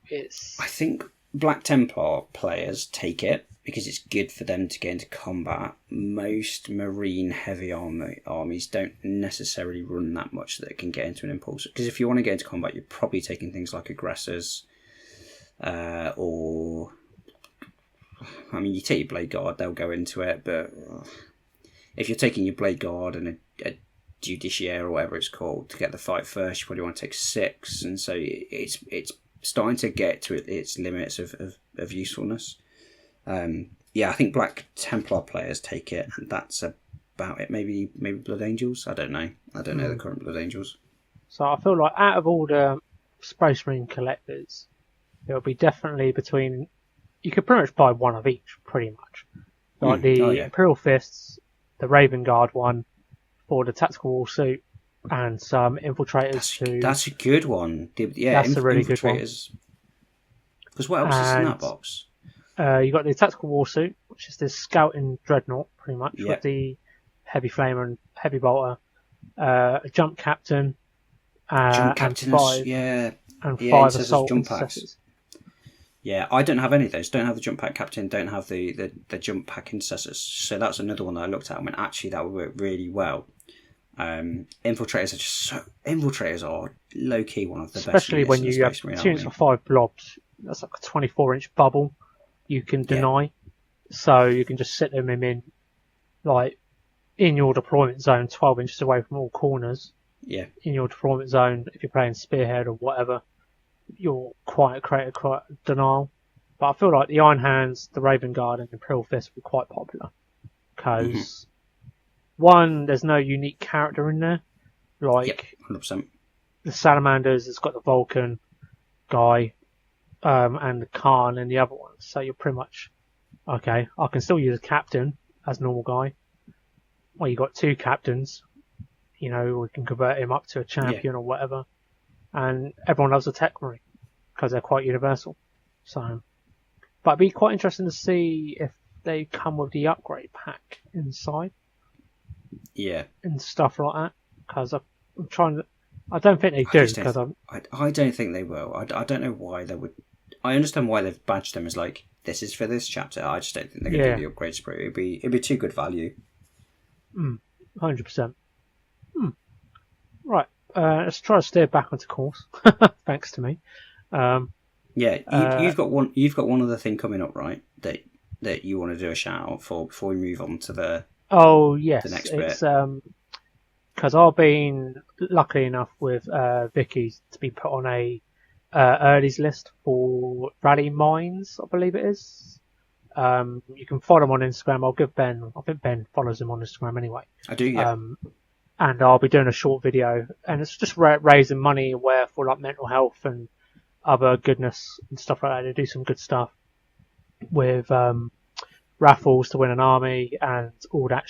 it's. I think Black Templar players take it because it's good for them to get into combat. Most Marine heavy armies don't necessarily run that much that it can get into an Impulsor. Because if you want to get into combat, you're probably taking things like Aggressors, or. I mean, you take your Blade Guard, they'll go into it, but if you're taking your Blade Guard and a Justiciar or whatever it's called to get the fight first, you probably want to take 6, and so it's starting to get to its limits of usefulness. I think Black Templar players take it, and that's about it. Maybe Blood Angels. I don't know the current Blood Angels. So I feel like out of all the Space Marine collectors, it'll be definitely between. You could pretty much buy one of each, pretty much. Like Imperial Fists, the Raven Guard one, for the tactical war suit, and some infiltrators. That's a good one. That's a really good one. Because what else is in that box? You got the tactical war suit, which is this scouting dreadnought, pretty much, with the heavy flamer and heavy bolter, a jump captain, and 5 assault intercessors. Yeah, I don't have any of those. Don't have the jump pack captain. Don't have the jump pack intercessors. So that's another one that I looked at and went, actually, that would work really well. Infiltrators are low key one of the best. Especially when you have units of 5 blobs. That's like a 24-inch bubble you can deny. So you can just sit them in in your deployment zone, 12 inches away from all corners. Yeah. In your deployment zone, if you're playing Spearhead or whatever. You're quite denial, but I feel like the Iron Hands, the Raven Guard, and the Imperial Fist were quite popular because one, there's no unique character in there, 100%. The Salamanders has got the Vulcan guy, and the Khan and the other ones, so you're pretty much okay. I can still use a captain as a normal guy. Well, you got 2 captains, we can convert him up to a champion or whatever. And everyone loves the Tech Marine because they're quite universal. So, but it'd be quite interesting to see if they come with the upgrade pack inside. Yeah. And stuff like that. Because I'm trying to. I don't think they do. Because I don't think they will. I don't know why they would. I understand why they've badged them as this is for this chapter. I just don't think they're going to do the upgrade spree. It'd be too good value. 100%. Right. Let's try to steer back onto course. Thanks to me. You've got one. You've got one other thing coming up, right? That you want to do a shout out for before we move on to the. Oh yes, the next it's bit. because I've been lucky enough with Vicky to be put on a earlies list for Rally Mines, I believe it is. You can follow him on Instagram. I'll give Ben. I think Ben follows him on Instagram anyway. I do, yeah. And I'll be doing a short video, and it's just raising money aware for like mental health and other goodness and stuff like that. They do some good stuff with raffles to win an army and all that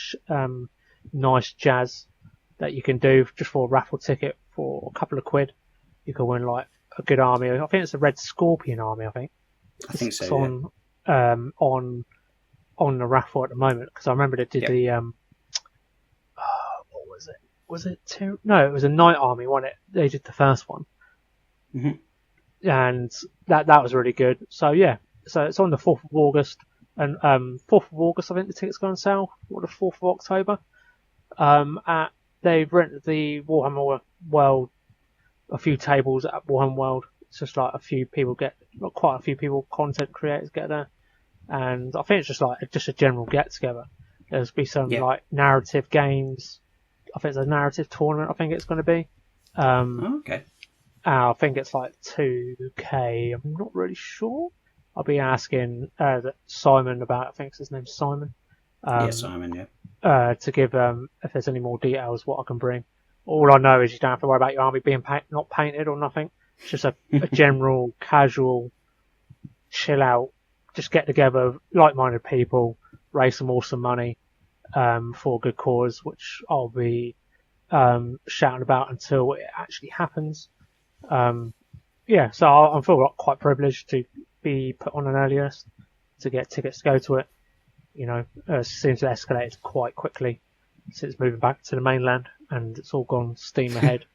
nice jazz that you can do just for a raffle ticket for a couple of quid. You can win like a good army. I think it's a Red Scorpion army. I think so. It's on the raffle at the moment, because I remember they did the what was it? Was it two? No, it was a Night Army, wasn't it? They did the first one, and that was really good. So yeah, so it's on the 4th of August, and 4th of August I think the tickets go on sale, or the 4th of October. They've rented the Warhammer World, a few tables at Warhammer World. It's just like quite a few people, content creators get there, and I think it's just a general get together. There'll be some like narrative games. I think it's a narrative tournament. I think it's going to be. Okay. I think it's like 2K. I'm not really sure. I'll be asking Simon about. I think his name's Simon. Simon. Yeah. To give if there's any more details, what I can bring. All I know is you don't have to worry about your army being not painted or nothing. It's just a general, casual, chill out, just get together, like-minded people, raise some awesome money for a good cause, which I'll be shouting about until it actually happens. So I feel quite privileged to be put on an early list to get tickets to go to it. You know, it seems to have escalated quite quickly since moving back to the mainland, and it's all gone steam ahead.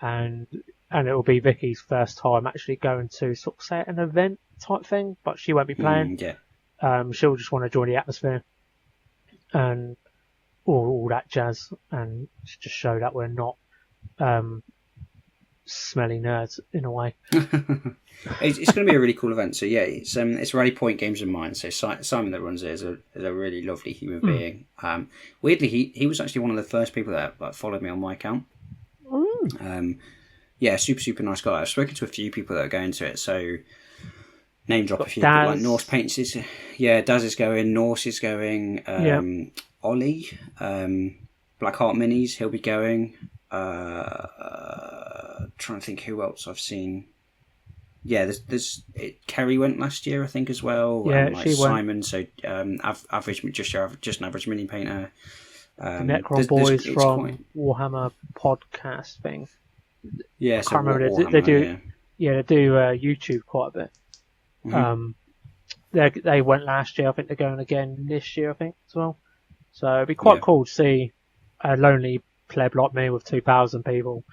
and it will be Vicky's first time actually going to sort of say an event type thing, but she won't be playing. She'll just want to join the atmosphere and all that jazz, and just show that we're not smelly nerds in a way. It's going to be a really cool event. So yeah, it's Rally Point Games in Mind. So Simon that runs it is a really lovely human being. Weirdly, he was actually one of the first people that followed me on my account. Super nice guy. I've spoken to a few people that are going to it. So name drop a few people, like Norse Paints is, Daz is going, Norse is going, Ollie, Blackheart Minis, he'll be going. Trying to think who else I've seen. Yeah, Kerry went last year, I think, as well. Yeah, she Simon, went. So just an average mini painter. The Necron boys from Warhammer podcast thing. Yeah, I can't remember. They do YouTube quite a bit. Mm-hmm. They went last year. I think they're going again this year, I think, as well. So it'd be quite cool to see a lonely pleb like me with 2,000 people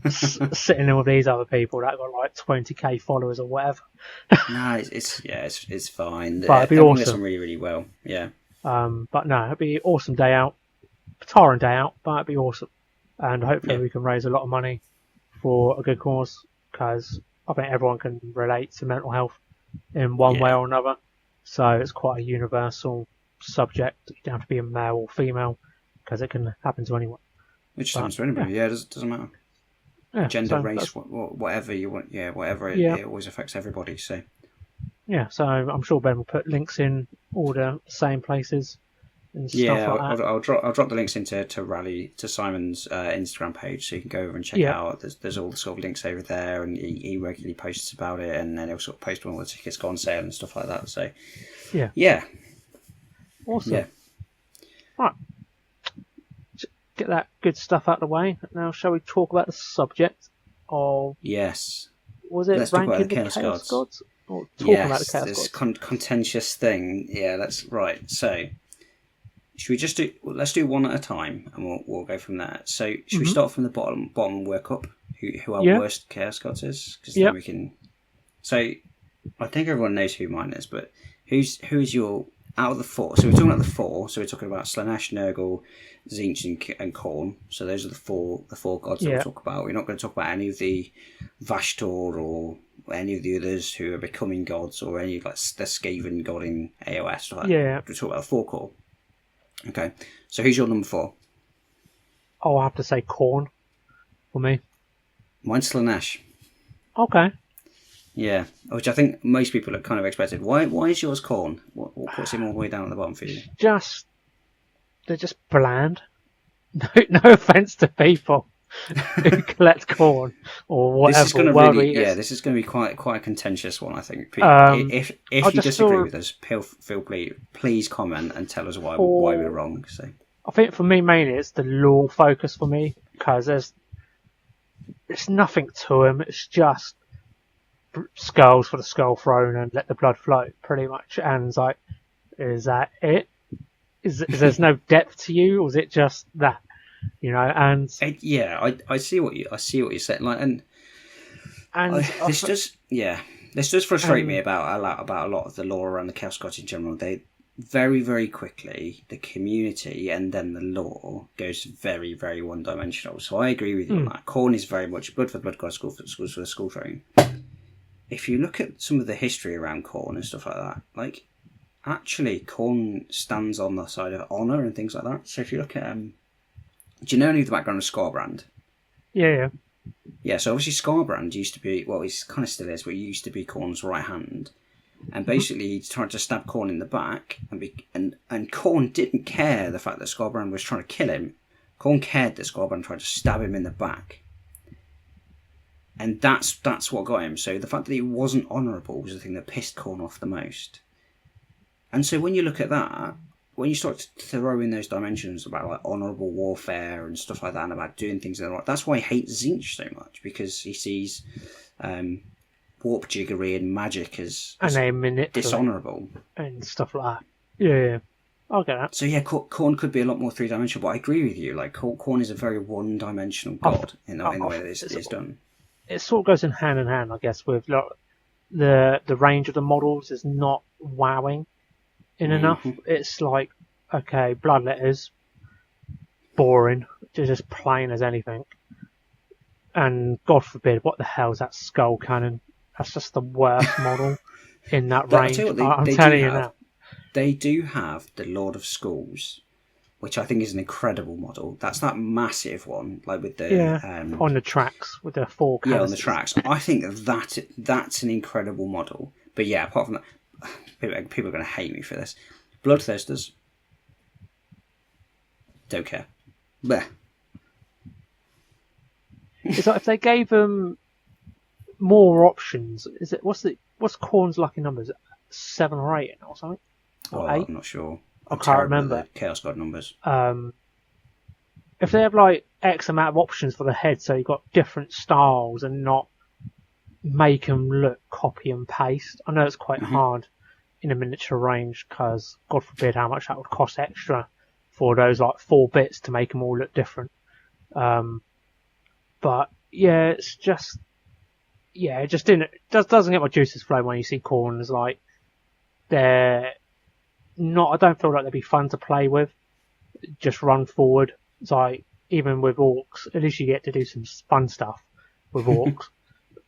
sitting in with these other people that got like 20k followers or whatever. No, it's fine. But it'd be awesome. This one really, really well. Yeah. But no, it'd be an awesome day out, tiring day out, but it'd be awesome, and hopefully we can raise a lot of money for a good cause, because I think everyone can relate to mental health in one way or another. So it's quite a universal subject. You don't have to be a male or female, because it can happen to anyone. Which happens to anybody. Yeah, it doesn't matter. Yeah, gender, race, whatever you want. Yeah, whatever. It always affects everybody. So. Yeah, so I'm sure Ben will put links in all the same places and stuff like that. I'll drop the links into Simon's Instagram page, so you can go over and check it out. There's all the sort of links over there, and he regularly posts about it, and then he'll sort of post when all the tickets go on sale and stuff like that. So yeah, awesome. Yeah. Right, get that good stuff out of the way. Now, shall we talk about the subject of? Yes. Was it ranking the Chaos Gods? Or talking about the Chaos this Gods? Contentious thing. Yeah, that's right. So, should we just let's do one at a time, and we'll go from there. So, should we start from the bottom and work up? Who our worst Chaos Gods is? Because then we can. So, I think everyone knows who mine is, but who is your out of the four? So we're talking about the four. So we're talking about Slanesh, Nurgle, Tzeentch, and Khorne. So those are the four gods that we'll talk about. We're not going to talk about any of the Vashtor or any of the others who are becoming gods, or any like the Skaven god in AOS. We'll talk about the four core. Okay. So who's your number 4? I'll have to say Corn for me. Mine's Slanesh. Okay. Yeah, which I think most people have kind of expected. Why is yours Corn? What puts him all the way down at the bottom for you? They're just bland. No offense to people who collect corn or whatever. This is going to this is going to be quite a contentious one. I think. If you disagree with us, feel please comment and tell us why we're wrong. So I think for me mainly it's the lore focus for me, because there's nothing to him. It's just skulls for the skull throne and let the blood flow, pretty much. And it's like, is that it? Is there's no depth to you, or is it just that? You know, and I see what you're saying. Like, this does frustrate me about a lot of the lore around the Chaos Gods in general. They very, very quickly, the community and then the lore goes very, very one dimensional. So I agree with you on that. Khorne is very much blood for blood god, skull for the skull throne. If you look at some of the history around Khorne and stuff like that, like, actually, Khorne stands on the side of honour and things like that. So if you look at, do you know any of the background of Skarbrand? Yeah. Yeah, so obviously Skarbrand used to be, well, he's kind of still is, but he used to be Khorne's right hand. And basically, he tried to stab Khorne in the back, and Khorne didn't care the fact that Skarbrand was trying to kill him. Khorne cared that Skarbrand tried to stab him in the back. And that's what got him. So the fact that he wasn't honourable was the thing that pissed Khorne off the most. And so when you look at that, when you start to throw in those dimensions about like honourable warfare and stuff like that, and about doing things in the right, that's why he hates Tzeentch so much, because he sees warp jiggery and magic as dishonourable and stuff like that. Yeah. I'll get that. So yeah, Khorne could be a lot more three-dimensional, but I agree with you. Like Khorne is a very one-dimensional god in the way that it's done. It sort of goes in hand, I guess, with like, the range of the models is not wowing in enough. It's like, okay, bloodletters, boring, just plain as anything. And God forbid, what the hell is that skull cannon? That's just the worst model in that range. I'm telling you now. They do have the Lord of Skulls, which I think is an incredible model. That's that massive one, like with the on the tracks with the 4 canisters. Yeah, on the tracks. I think that's an incredible model. But yeah, apart from that, people are going to hate me for this. Bloodthirsters, don't care. Blech. It's like if they gave them more options. What's Khorne's lucky numbers? 7 or 8 or something? Or 8? I'm not sure. I can't remember. The Chaos God numbers. If they have like X amount of options for the head, so you've got different styles and not make them look copy and paste. I know it's quite hard in a miniature range, because God forbid how much that would cost extra for those like 4 bits to make them all look different. But yeah, it's just it just doesn't get my juices flowing when you see Khorne. It's like they're not. I don't feel like they'd be fun to play with. Just run forward. It's like, even with orcs, at least you get to do some fun stuff with orcs.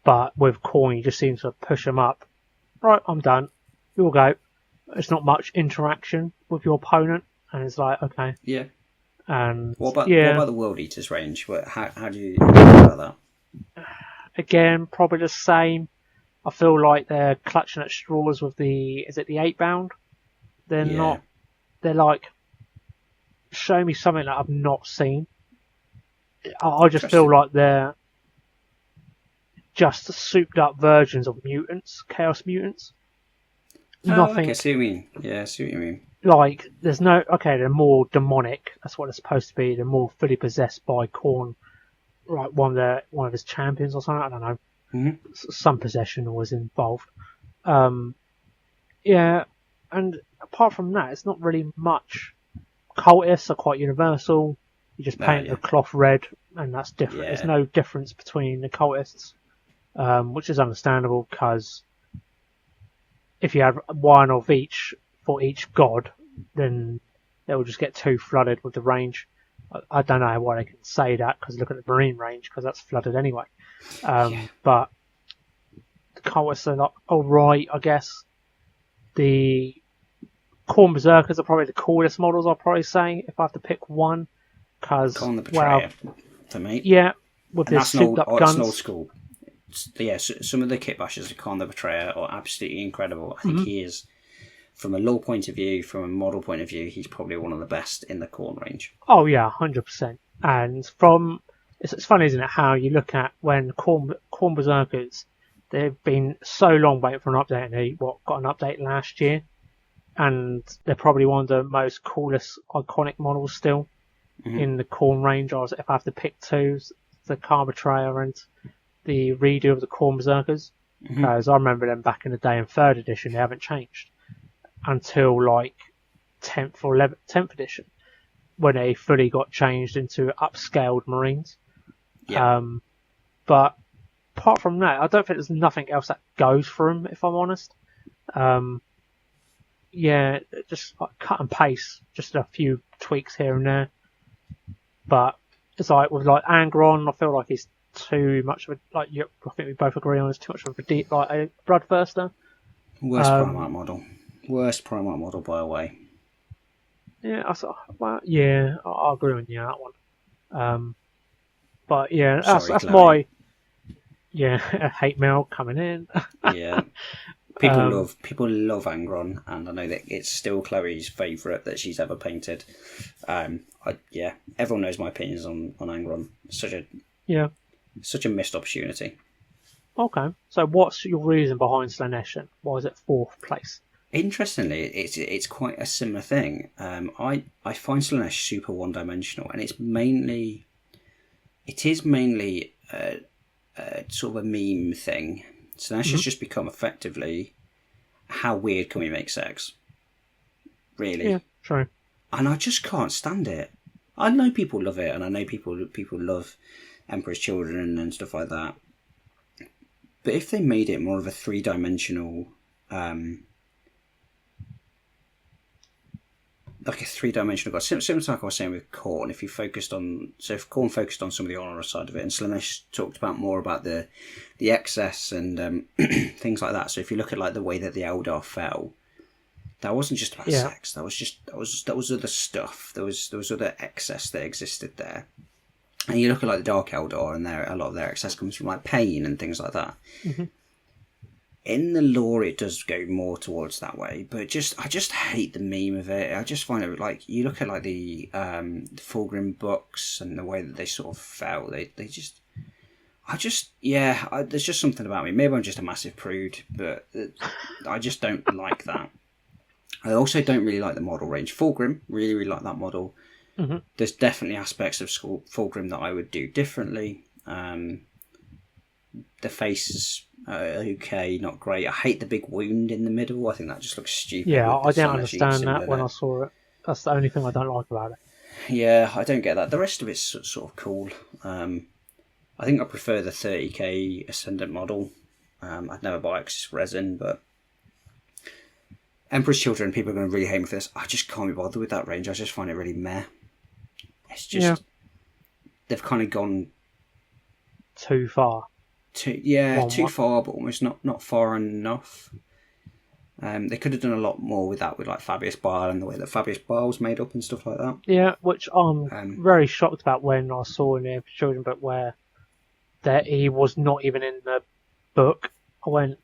But with Khorne, you just seem to push them up. Right, I'm done. You'll go. It's not much interaction with your opponent, and it's like, okay. Yeah. And what about the World Eaters range? How do you feel about that? Again, probably the same. I feel like they're clutching at straws with the 8-bound. They're not. They're like, show me something that I've not seen. I just feel like they're just souped up versions of mutants, chaos mutants. Nothing. Okay, I see what you mean. Yeah, I see what you mean. Like, there's no. Okay, they're more demonic. That's what they're supposed to be. They're more fully possessed by Khorne, like one of his champions or something. I don't know. Mm-hmm. Some possession was involved. Yeah, and apart from that, it's not really much. Cultists are quite universal. You just paint the cloth red, and that's different. Yeah. There's no difference between the cultists, which is understandable, because if you have one of each for each god, then they will just get too flooded with the range. I don't know why they can say that, because look at the Marine range, because that's flooded anyway. But the cultists are not alright, I guess. The Khorne Berserkers are probably the coolest models, I'll probably say, if I have to pick one. Because, Khan the Betrayer, for me. Yeah, with this souped up guns. That's an old school. Yeah, so some of the kit bashes of Khan the Betrayer are absolutely incredible. I think he is, from a lore point of view, from a model point of view, he's probably one of the best in the Khorne range. Oh yeah, 100%. And it's funny, isn't it, how you look at when Khorne Berserkers, they've been so long waiting for an update, and they got an update last year, and they're probably one of the most coolest iconic models still in the Khorne range. Or if I have to pick two, the Khan Betrayer and the redo of the Khorne Berserkers, because I remember them back in the day in 3rd edition. They haven't changed until like 10th or 10th edition, when they fully got changed into upscaled Marines. Yeah. But apart from that, I don't think there's nothing else that goes for them, if I'm honest. Yeah, just like cut and paste, just a few tweaks here and there. But it's like with like Angron, I feel like he's too much of a, like, I think we both agree on, it's too much of a bloodthirster. Worst Primarch model. Worst Primarch model by a way. Yeah, I agree with you on that one. But yeah, that's my hate mail coming in. Yeah, people love Angron, and I know that it's still Chloe's favourite that she's ever painted. Everyone knows my opinions on Angron. Such a missed opportunity. Okay, so what's your reason behind Slaanesh? Why is it 4th place? Interestingly, it's quite a similar thing. I find Slaanesh super one-dimensional, and it is mainly sort of a meme thing. Slaanesh has just become effectively, how weird can we make sex? Really? Yeah, true. And I just can't stand it. I know people love it, and I know people love Emperor's Children and stuff like that. But if they made it more of a 3-dimensional, like a 3-dimensional god, similar to like I was saying with Khorne, if Khorne focused on some of the honor side of it, and Slaanesh talked about more about the excess and things like that. So if you look at like the way that the Eldar fell, that wasn't just about sex. That was other stuff. There was other excess that existed there. And you look at like the Dark Eldar, and a lot of their excess comes from like pain and things like that. Mm-hmm. In the lore, it does go more towards that way, but I just hate the meme of it. I just find it like, you look at like the Fulgrim books and the way that they sort of fell. There's just something about me. Maybe I'm just a massive prude, but I just don't like that. I also don't really like the model range. Fulgrim, really, really like that model. Mm-hmm. There's definitely aspects of Fulgrim that I would do differently. The face is okay, not great. I hate the big wound in the middle. I think that just looks stupid. Yeah, I didn't understand that when I saw it. That's the only thing I don't like about it. Yeah, I don't get that. The rest of it's sort of cool. I think I prefer the 30k Ascendant model. I'd never buy it because it's resin, but Emperor's Children, people are going to really hate me for this. I just can't be bothered with that range. I just find it really meh. It's just, they've kind of gone too far. Too far, but almost not far enough. They could have done a lot more with that, with like Fabius Bile and the way that Fabius Bile was made up and stuff like that. Yeah, which I'm very shocked about when I saw in the Emperor's Children book where that he was not even in the book.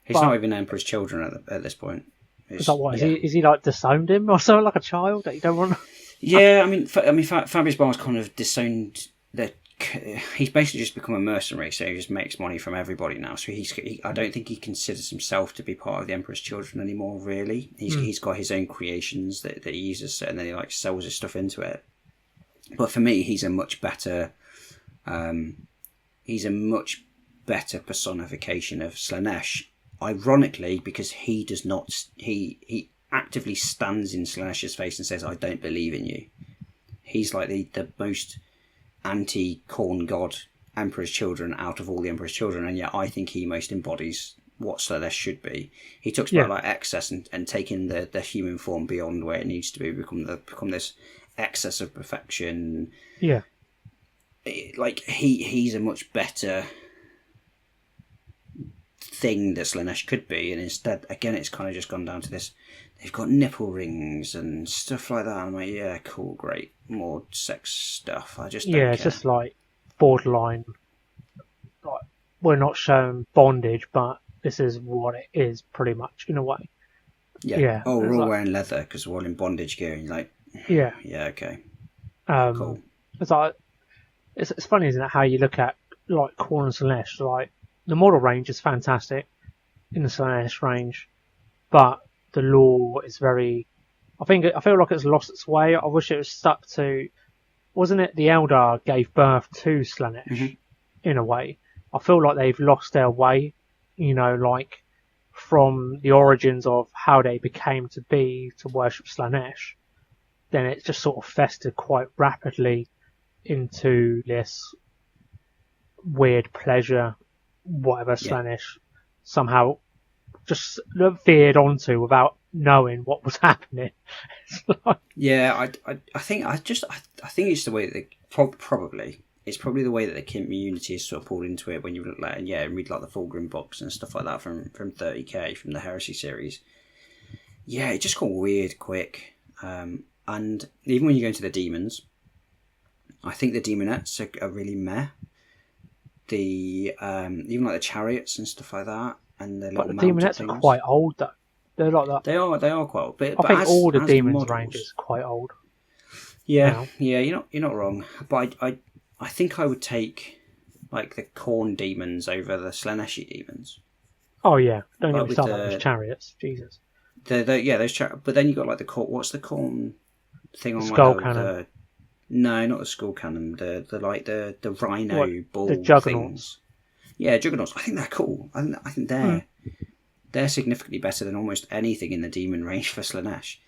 He's not even Emperor's Children at this point. Is that what? Is he like disowned him or something, like a child that you don't want? Yeah, I mean, Fabius Bile's kind of disowned he's basically just become a mercenary, so he just makes money from everybody now. So I don't think he considers himself to be part of the Emperor's Children anymore. Really, he's got his own creations that he uses, and then he like sells his stuff into it. But for me, he's a much better personification of Slaanesh. Ironically, because he does not, he actively stands in Slaanesh's face and says, "I don't believe in you." He's like the most anti-Khorne god Emperor's Children out of all the Emperor's Children, and yet I think he most embodies what Slaanesh should be. He talks about like excess and taking the human form beyond where it needs to be, become this excess of perfection. Yeah, like he's a much better thing that Slaanesh could be, and instead, again, it's kind of just gone down to this they've got nipple rings and stuff like that. I'm like, yeah, cool, great, more sex stuff. I just don't care. It's just like borderline. Like, we're not showing bondage, but this is what it is, pretty much, in a way. Yeah. Oh, we're all wearing leather because we're all in bondage gear. And you're like, yeah, okay, cool. It's like it's funny, isn't it? How you look at like Khorne and Slaanesh. Like the model range is fantastic in the Slaanesh range, but the lore is very. I feel like it's lost its way. I wish it was stuck to. Wasn't it the Eldar gave birth to Slaanesh in a way? I feel like they've lost their way. Like from the origins of how they became to be to worship Slaanesh, then it just sort of festered quite rapidly into this weird pleasure, whatever Slaanesh somehow just veered onto without knowing what was happening. Yeah, I think it's the way that they, probably it's probably the way that the community is sort of pulled into it when you look like and read like the Fulgrim books and stuff like that from 30k from the Heresy series. Yeah, it just got weird quick, and even when you go into the demons, I think the demonettes are really meh. The even like the chariots and stuff like that, and the little demonettes are quite old though. They're like that. They are quite old. But I think all the demons range is quite old. Yeah, you're not wrong. But I think I would take like the Khorne demons over the Slaaneshi demons. Oh yeah, don't get me started on those chariots. Jesus. Those but then you got like what's the Khorne thing on skull cannon? No, not the skull cannon. The rhino ball the juggernauts. Things. Yeah, juggernauts. I think they're cool. I think they're significantly better than almost anything in the demon range for Slaanesh.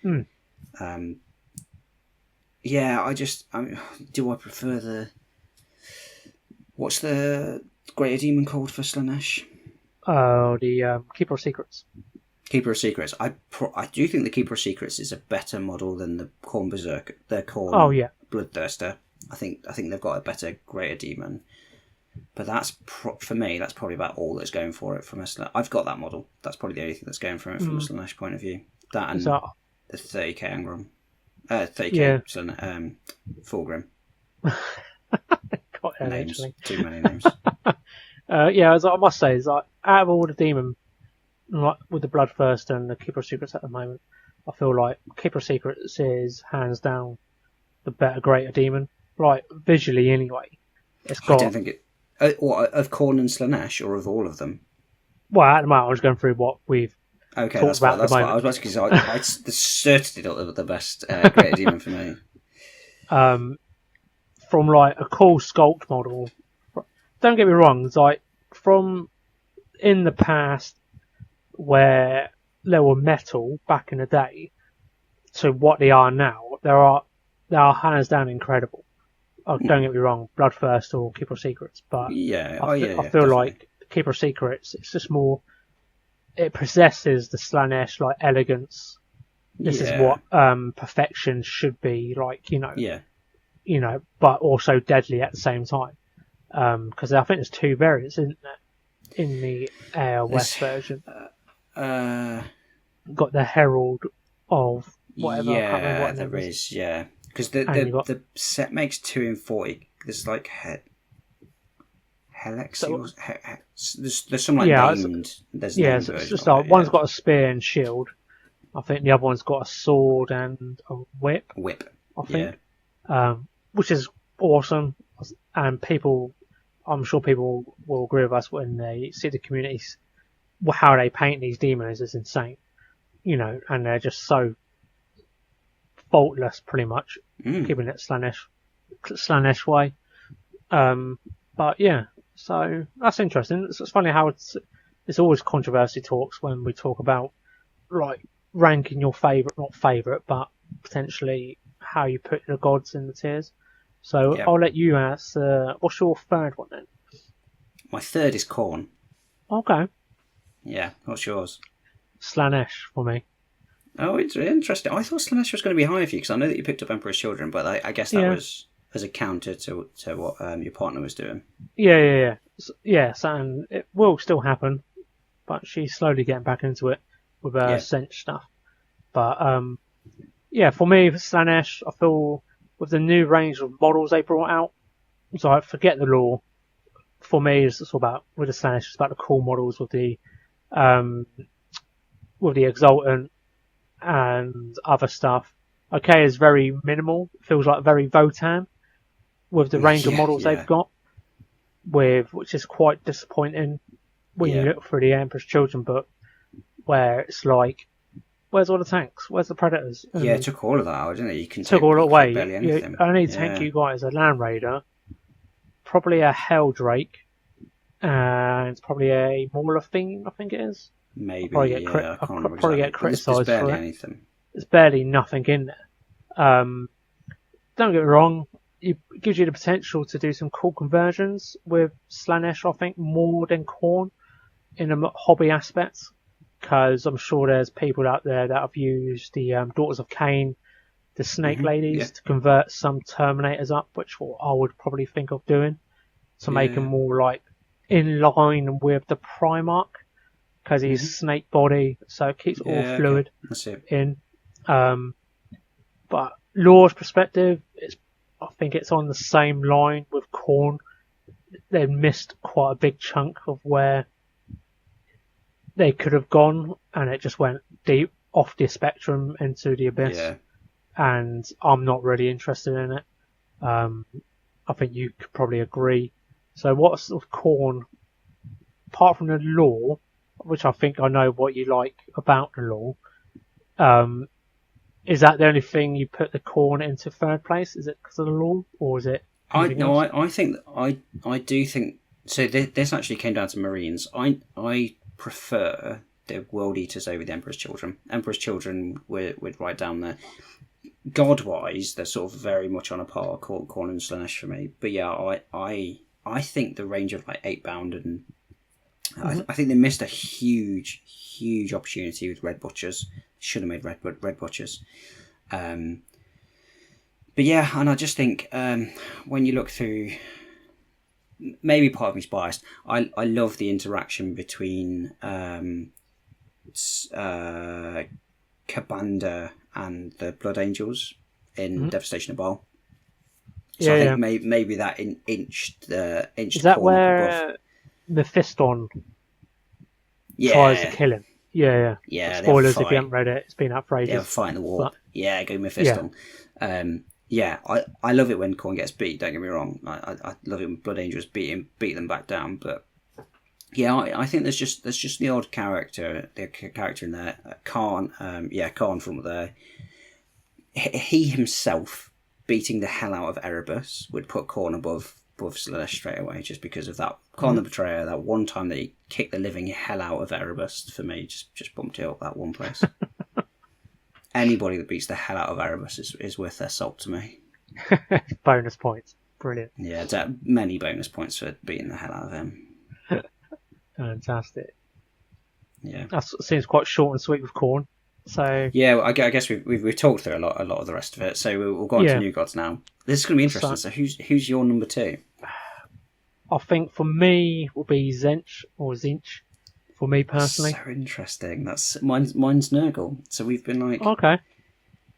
Do I prefer the? What's the greater demon called for Slaanesh? Oh, the Keeper of Secrets. Keeper of Secrets. I do think the Keeper of Secrets is a better model than the Khorne Berserker, the Khorne Bloodthirster. I think they've got a better greater demon. But that's for me. That's probably about all that's going for it from a Slaanesh. I've got that model. That's probably the only thing that's going for it from a Slaanesh point of view. That and the 30k Angron, 30k Fulgrim. Names. Too many names. I must say, it's like out of all the demon, like with the Bloodthirster and the Keeper of Secrets at the moment, I feel like Keeper of Secrets is hands down the better, greater demon. Like visually, anyway. It's got. I don't think it. Of Khorne and Slaanesh, or of all of them? Well, at the moment, I was going through what we've talked about at the moment. I was about to say, I certainly not the best greater demon for me. From like a cool sculpt model. Don't get me wrong, it's like from in the past where they were metal back in the day to what they are now, they are hands down incredible. Oh, don't get me wrong, Bloodthirst or Keeper of Secrets, but I feel like Keeper of Secrets, it's just more, it possesses the Slaanesh like elegance. This is what perfection should be, like, but also deadly at the same time. Because I think there's two variants, isn't there, in the West version? Got the Herald of whatever. Yeah, there is. Yeah, because the set makes 2 in 40. There's like Helix. There's some like named. There's it's just like one's got a spear and shield. I think the other one's got a sword and a whip. I think. Yeah. Which is awesome, and I'm sure people will agree with us when they see the communities, how they paint these demons is insane, and they're just so faultless, pretty much, keeping it Slaanesh way. But yeah, so that's interesting. It's funny how it's always controversy talks when we talk about like ranking your not favourite, but potentially how you put the gods in the tiers. So I'll let you ask, what's your third one then? My third is Khorne. Okay. Yeah, what's yours? Slaanesh for me. Oh, it's interesting. I thought Slaanesh was going to be higher for you because I know that you picked up Emperor's Children, but I guess that was as a counter to what your partner was doing. Yeah. Yes, and it will still happen, but she's slowly getting back into it with her Cinch stuff. But yeah, for me, for Slanesh, I feel with the new range of models they brought out, so I forget the lore. For me, it's all about with the Slanesh, it's about the cool models um, with the Exultant and other stuff. Okay, is very minimal. Feels like very Votan with the range of models they've got, which is quite disappointing when you look through the Emperor's Children book, where it's like, where's all the tanks? Where's the Predators? And it took all of that out, didn't it? You took all away. The only tank you got is a Land Raider, probably a Helldrake, and probably a Mauler Fiend, I think it is. Maybe, I'll probably get criticised there's barely for it. Anything. There's barely nothing in there. Don't get me wrong, it gives you the potential to do some cool conversions with Slanesh, I think, more than Khorne in a hobby aspect, because I'm sure there's people out there that have used the Daughters of Cain, the Snake Ladies, to convert some Terminators up, which I would probably think of doing, to make them more like in line with the Primarch, because he's snake body, so it keeps all fluid in. But lore's perspective, I think it's on the same line with Khorne. They missed quite a big chunk of where they could have gone, and it just went deep off the spectrum into the abyss. Yeah. And I'm not really interested in it. I think you could probably agree. So what's of Khorne, apart from the lore, which I think I know what you like about the lore, is that the only thing you put the Khorne into third place? Is it because of the lore, or is it? I think I do think so. This actually came down to Marines. I prefer the World Eaters over the Emperor's Children. Emperor's Children would right down there. God-wise, they're sort of very much on a par, Khorne and Slanesh for me. But yeah, I think the range of like 8-bound and I think they missed a huge opportunity with Red Butchers. Should have made Red Butchers. But yeah, and I just think when you look through, maybe part of me's biased. I love the interaction between Kabanda and the Blood Angels in Devastation of Baal. So I think maybe that inched Is that where Mephiston tries to kill him? Yeah. Spoilers if you haven't read it. It's been out for ages. They're fighting the warp. Go Mephiston. Yeah. I love it when Khorne gets beat. Don't get me wrong. I love it when Blood Angels beat them back down. But yeah, I think there's just the odd character in there. Khan from there. He himself beating the hell out of Erebus would put Khorne above Slanesh straight away, just because of that. Khorne the Betrayer, that one time that he kicked the living hell out of Erebus, for me, just bumped it up that one place. Anybody that beats the hell out of Erebus is worth their salt to me. Bonus points. Brilliant. Yeah, many bonus points for beating the hell out of him. Fantastic. Yeah. That seems quite short and sweet with Khorne. So yeah, I guess we've talked through a lot of the rest of it. So we'll go on to New Gods now. This is going to be interesting. So who's your number 2? I think for me will be Zinch. For me personally. So interesting. That's mine's Nurgle. So we've been like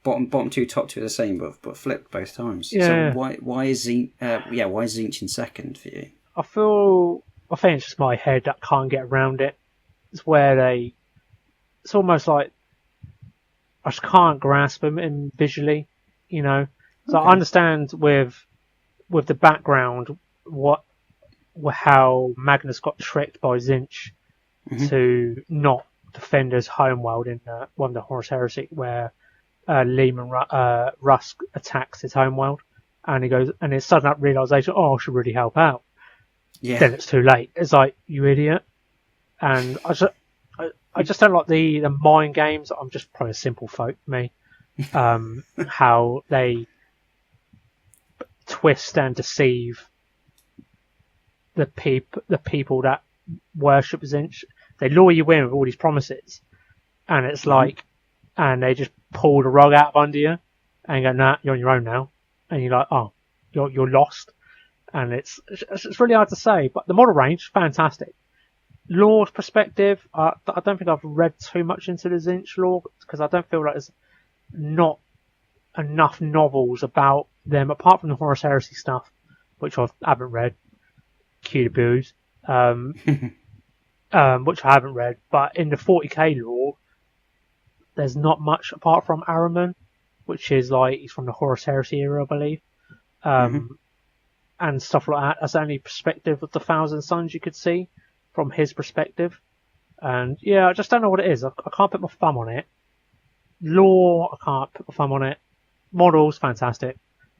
bottom 2, top 2 are the same, but flipped both times. Yeah. So why is Zinch in second for you? I think it's just my head that can't get around it. It's where it's almost like I just can't grasp them in visually, you know. So I understand with the background how Magnus got tricked by Zinch to not defend his homeworld in one of the Horus Heresy, where Lehman Rusk attacks his homeworld, and he goes, and it's sudden up realization, I should really help out. Yeah. Then it's too late. It's like, you idiot. And I just don't like the mind games. I'm just probably a simple folk, me. How they twist and deceive the people that worship Zinch. They lure you in with all these promises, and it's like, and they just pull the rug out under you and go, nah, you're on your own now. And you're like, oh, you're lost. And it's really hard to say, but the model range, fantastic. lore perspective, I don't think I've read too much into the Zinch lore because I don't feel like there's not enough novels about them apart from the Horus Heresy stuff, which I haven't read. Cue the booze, which I haven't read. But in the 40k lore, there's not much apart from Araman, which is like he's from the Horus Heresy era, I believe, and stuff like that. That's the only perspective of the Thousand Sons you could see from his perspective. And yeah, I just don't know what it is. I can't put my thumb on it. Lore, I can't put my thumb on it. Models, fantastic.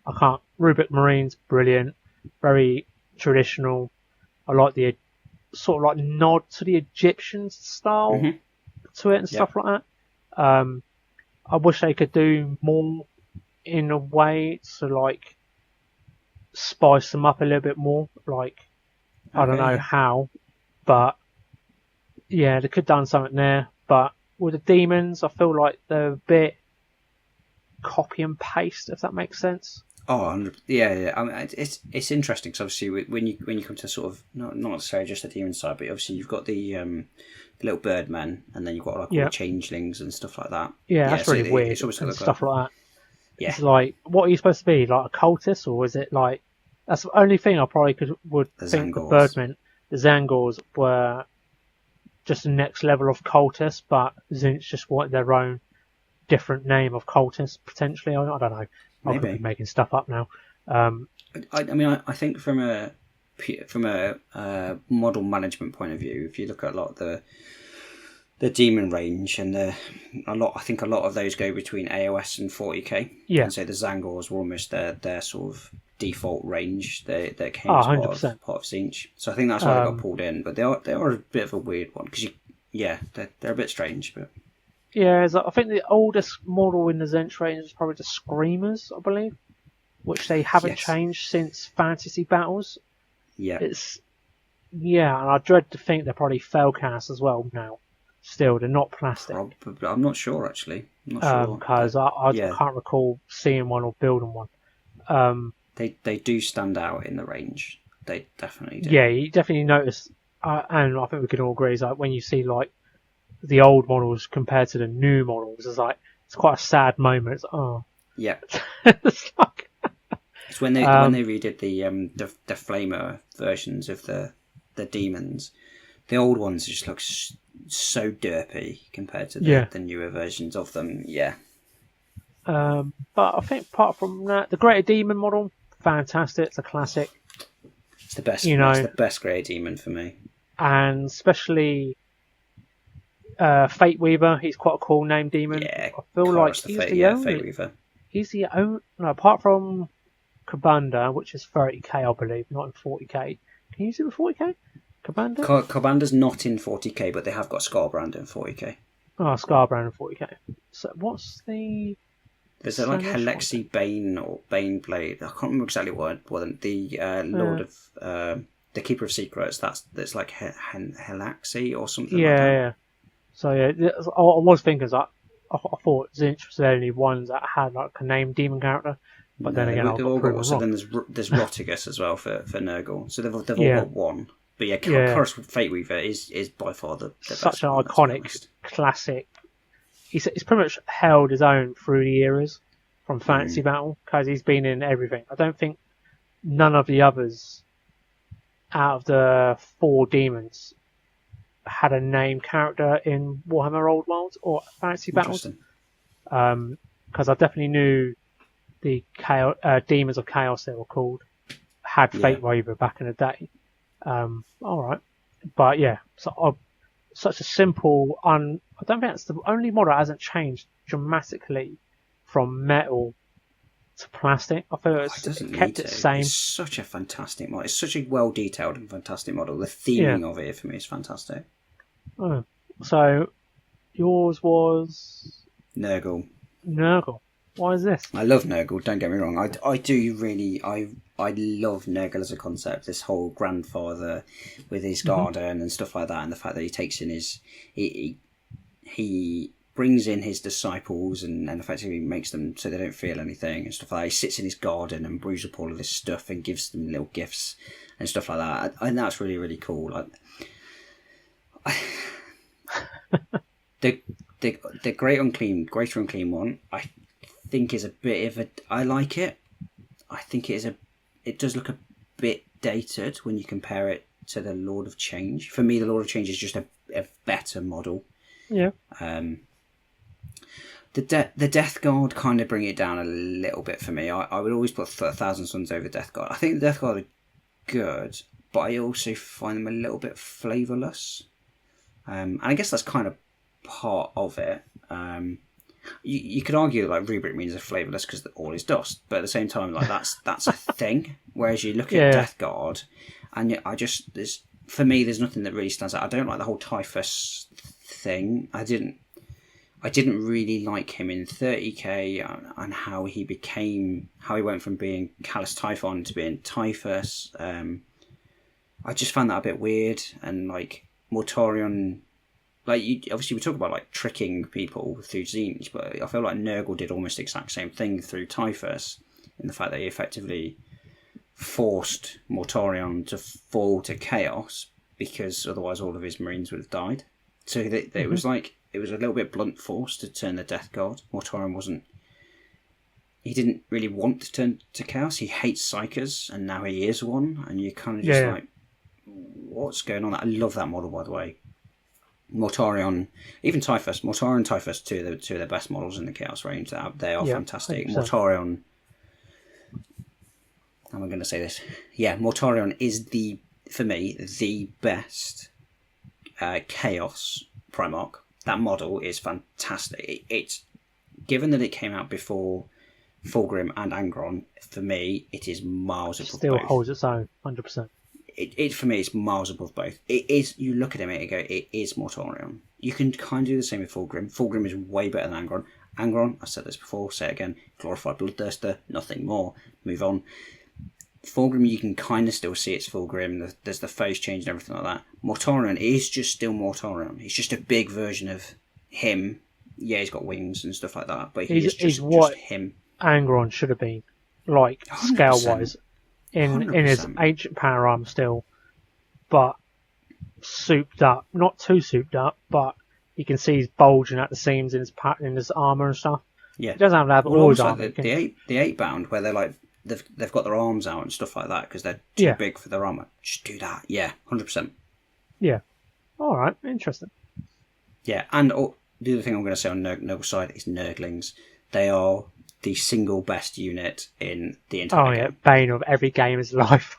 I can't. Rubik Marines, brilliant. Very traditional. I like the sort of like nod to the Egyptian style to it and stuff like that. I wish they could do more in a way to like spice them up a little bit more. Like, I don't know how, but yeah, they could have done something there. But with the demons, I feel like they're a bit copy and paste, if that makes sense. Oh, yeah. I mean, it's interesting because obviously when you come to sort of not necessarily just the demon side, but obviously you've got the little birdmen, and then you've got like all the changelings and stuff like that. Yeah, that's really weird. It's always and stuff like that. Yeah. It's like, what are you supposed to be, like a cultist, or is it like? That's the only thing I probably would think the birdmen, the Zangors, were just the next level of cultists, but Zinch just wanted their own different name of cultists potentially. I don't know. I could be making stuff up now. I mean, I think from a model management point of view, if you look at a lot of the demon range and I think a lot of those go between AOS and 40k. Yeah. And so the Zangors were almost their sort of default range. They came as part of Zinch. So I think that's why they got pulled in. But they are a bit of a weird one because they're a bit strange, but. Yeah, I think the oldest model in the Zinch range is probably the Screamers, I believe, which they haven't changed since Fantasy Battles. Yeah. And I dread to think they're probably failcast as well now. Still, they're not plastic. I'm not sure, actually. I'm not sure. Because I can't recall seeing one or building one. They do stand out in the range. They definitely do. Yeah, you definitely notice, and I think we can all agree, is like when you see like the old models compared to the new models, it's quite a sad moment. It's yeah. It's like it's when they redid the flamer versions of the demons. The old ones just look so derpy compared to the newer versions of them. Yeah. But I think apart from that, the Greater Demon model, fantastic. It's a classic. It's the best. It's the best Greater Demon for me. And especially Fate Weaver, he's quite a cool name demon. Yeah, I feel like he's the only. Fate Weaver. He's the only. No, apart from Kabanda, which is 30k, I believe, not in 40k. Can you use it in 40k? Kabanda? Kabanda's not in 40k, but they have got Scarbrand in 40k. Oh, Scarbrand in 40k. So what's the? There's like Helexi Bane or Bane Blade. I can't remember exactly what the Lord of the Keeper of Secrets. That's like Helaxi or something. Yeah, like that. yeah. So yeah, I was thinking that I thought Zinch was the only ones that had like a named demon character, but then again, then there's Rotigus as well for Nurgle. So they've all got one. But yeah, Chorus Fate Weaver is by far the such best an one, iconic classic. He's pretty much held his own through the eras from Fantasy Battle because he's been in everything. I don't think none of the others out of the 4 demons had a named character in Warhammer Old World or Fantasy Battles. Because I definitely knew the Demons of Chaos, they were called, had Fate Weaver back in the day. Alright. But yeah, such a simple, I don't think that's the only model that hasn't changed dramatically from metal to plastic. I feel it's kept it same. It's such a fantastic model. It's such a well detailed and fantastic model. The theming of it for me is fantastic. Oh. So yours was Nurgle. Why is this? I love Nurgle, don't get me wrong. I do really I love Nurgle as a concept, this whole grandfather with his garden and stuff like that, and the fact that he takes in his he brings in his disciples and effectively makes them so they don't feel anything and stuff like that. He sits in his garden and brews up all of this stuff and gives them little gifts and stuff like that. And that's really, really cool. the greater unclean one, I think is a bit of a. I like it. I think it does look a bit dated when you compare it to the Lord of Change. For me, the Lord of Change is just a better model. Yeah. The Death Guard kind of bring it down a little bit for me. I would always put 1,000 Suns over Death Guard. I think the Death Guard are good, but I also find them a little bit flavourless. And I guess that's kind of part of it. You could argue that like rubric means are flavourless because all is dust, but at the same time, like that's a thing. Whereas you look at Death Guard, and for me, there's nothing that really stands out. I don't like the whole Typhus thing. I didn't really like him in 30k and how he went from being Callous Typhon to being Typhus. I just found that a bit weird, and like Mortorion, like obviously we talk about like tricking people through Zinj, but I feel like Nurgle did almost the exact same thing through Typhus, in the fact that he effectively forced Mortorion to fall to chaos because otherwise all of his Marines would have died. So it was like it was a little bit blunt force to turn the Death Guard. Mortorion he didn't really want to turn to chaos. He hates Psykers, and now he is one, and you're kind of just like, what's going on? I love that model, by the way. Mortorion, even Typhus, Mortorion and Typhus, two of the best models in the Chaos range. They are fantastic. 100%. Mortorion, how am I going to say this? Yeah, Mortorion is for me, the best Chaos Primarch. That model is fantastic. It's given that it came out before Fulgrim and Angron. For me, it is miles above. Still both. Holds its own, 100%. It for me, it's miles above both. It is. You look at him and you go, it is Mortorion. You can kind of do the same with Fulgrim. Fulgrim is way better than Angron. Angron, I said this before, say it again. Glorified Bloodthirster, nothing more. Move on. Fulgrim, you can kind of still see it's Fulgrim. There's the face change and everything like that. Mortorion is just still Mortorion. He's just a big version of him. Yeah, he's got wings and stuff like that, but he's just him. Angron should have been, like, 100%. scale-wise, in his ancient power armor still, but souped up. Not too souped up, but you can see he's bulging at the seams in his armor and stuff. Yeah, he doesn't have all his armor. Like the 8-bound, where they're like, they've got their arms out and stuff like that because they're too big for their armor. Just do that. Yeah, 100%. Yeah. All right. Interesting. Yeah, and the other thing I'm going to say on Nurgle's side is Nurglings. They are the single best unit in the entire game. Bane of every gamer's life.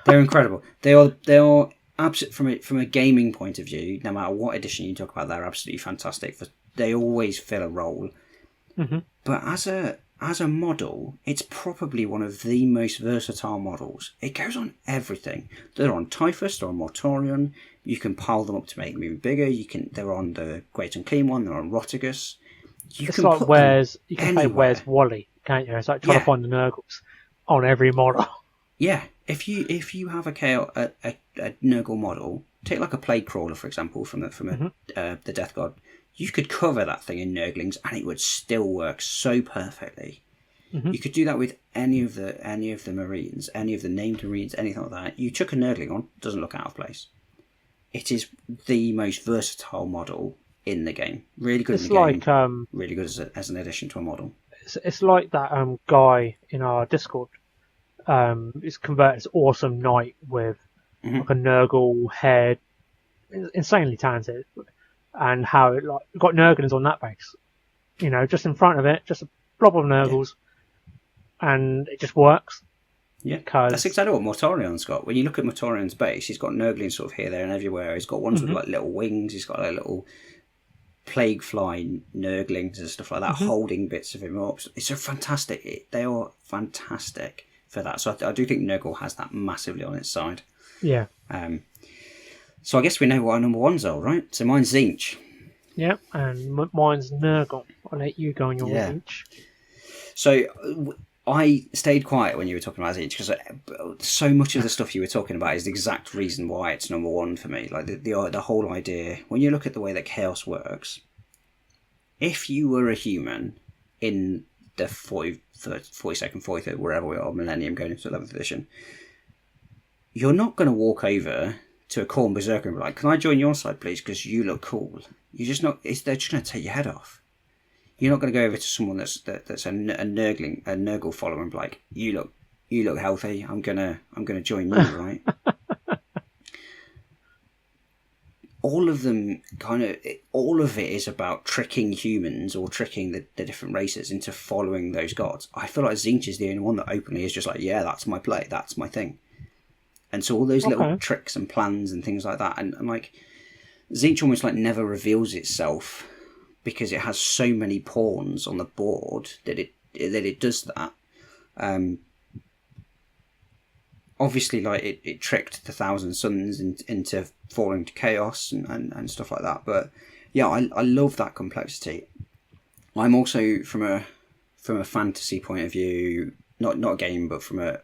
They're incredible. They are absolutely from a gaming point of view. No matter what edition you talk about, they're absolutely fantastic. They always fill a role. Mm-hmm. But as a model, it's probably one of the most versatile models. It goes on everything. They're on Typhus, they're on Mortorion. You can pile them up to make them even bigger. They're on the Great Unclean one. They're on Rotigus. You can play Where's Wally, can't you? It's like trying to find the Nurgles on every model. Yeah, if you have a Nurgle model, take like a Plague Crawler for example from the Death Guard. You could cover that thing in Nurglings and it would still work so perfectly. Mm-hmm. You could do that with any of the Marines, any of the named Marines, anything like that. You chuck a Nurgling on, doesn't look out of place. It is the most versatile model in the game. Really good in the game. Really good as an addition to a model. It's like that guy in our Discord. He's converted this awesome knight with like a Nurgle head, insanely talented, and how it got Nurglings on that base. You know, just in front of it, just a blob of Nurgles, and it just works. Yeah, that's exactly what Mortorion's got. When you look at Mortorion's base, he's got Nurglings sort of here, there, and everywhere. He's got ones with like little wings. He's got like little plague fly Nurglings and stuff like that, holding bits of him up. It's a fantastic. They are fantastic for that. So I do think Nurgle has that massively on its side. Yeah. So I guess we know what our number ones are, right? So mine's Zinch. Yeah, and mine's Nurgle. I'll let you go on your Zinch. So I stayed quiet when you were talking about Zinch because so much of the stuff you were talking about is the exact reason why it's number one for me. Like the whole idea, when you look at the way that chaos works, if you were a human in the 42nd, 43rd, wherever we are, Millennium going into 11th edition, you're not going to walk over to a Khorne berserker and be like, "Can I join your side, please? Because you look cool." You're just not. They're just going to take your head off. You're not going to go over to someone that's a Nurgle follower and be like, "You look healthy. I'm gonna join you," right? All of them all of it is about tricking humans or tricking the different races into following those gods. I feel like Tzeentch is the only one that openly is just like, yeah, that's my play, that's my thing. And so all those little tricks and plans and things like that, and like Tzeentch almost like never reveals itself because it has so many pawns on the board that it does that. Obviously, like it tricked the Thousand Suns into falling to chaos and stuff like that. But yeah, I love that complexity. I'm also from a fantasy point of view, not a game, but from a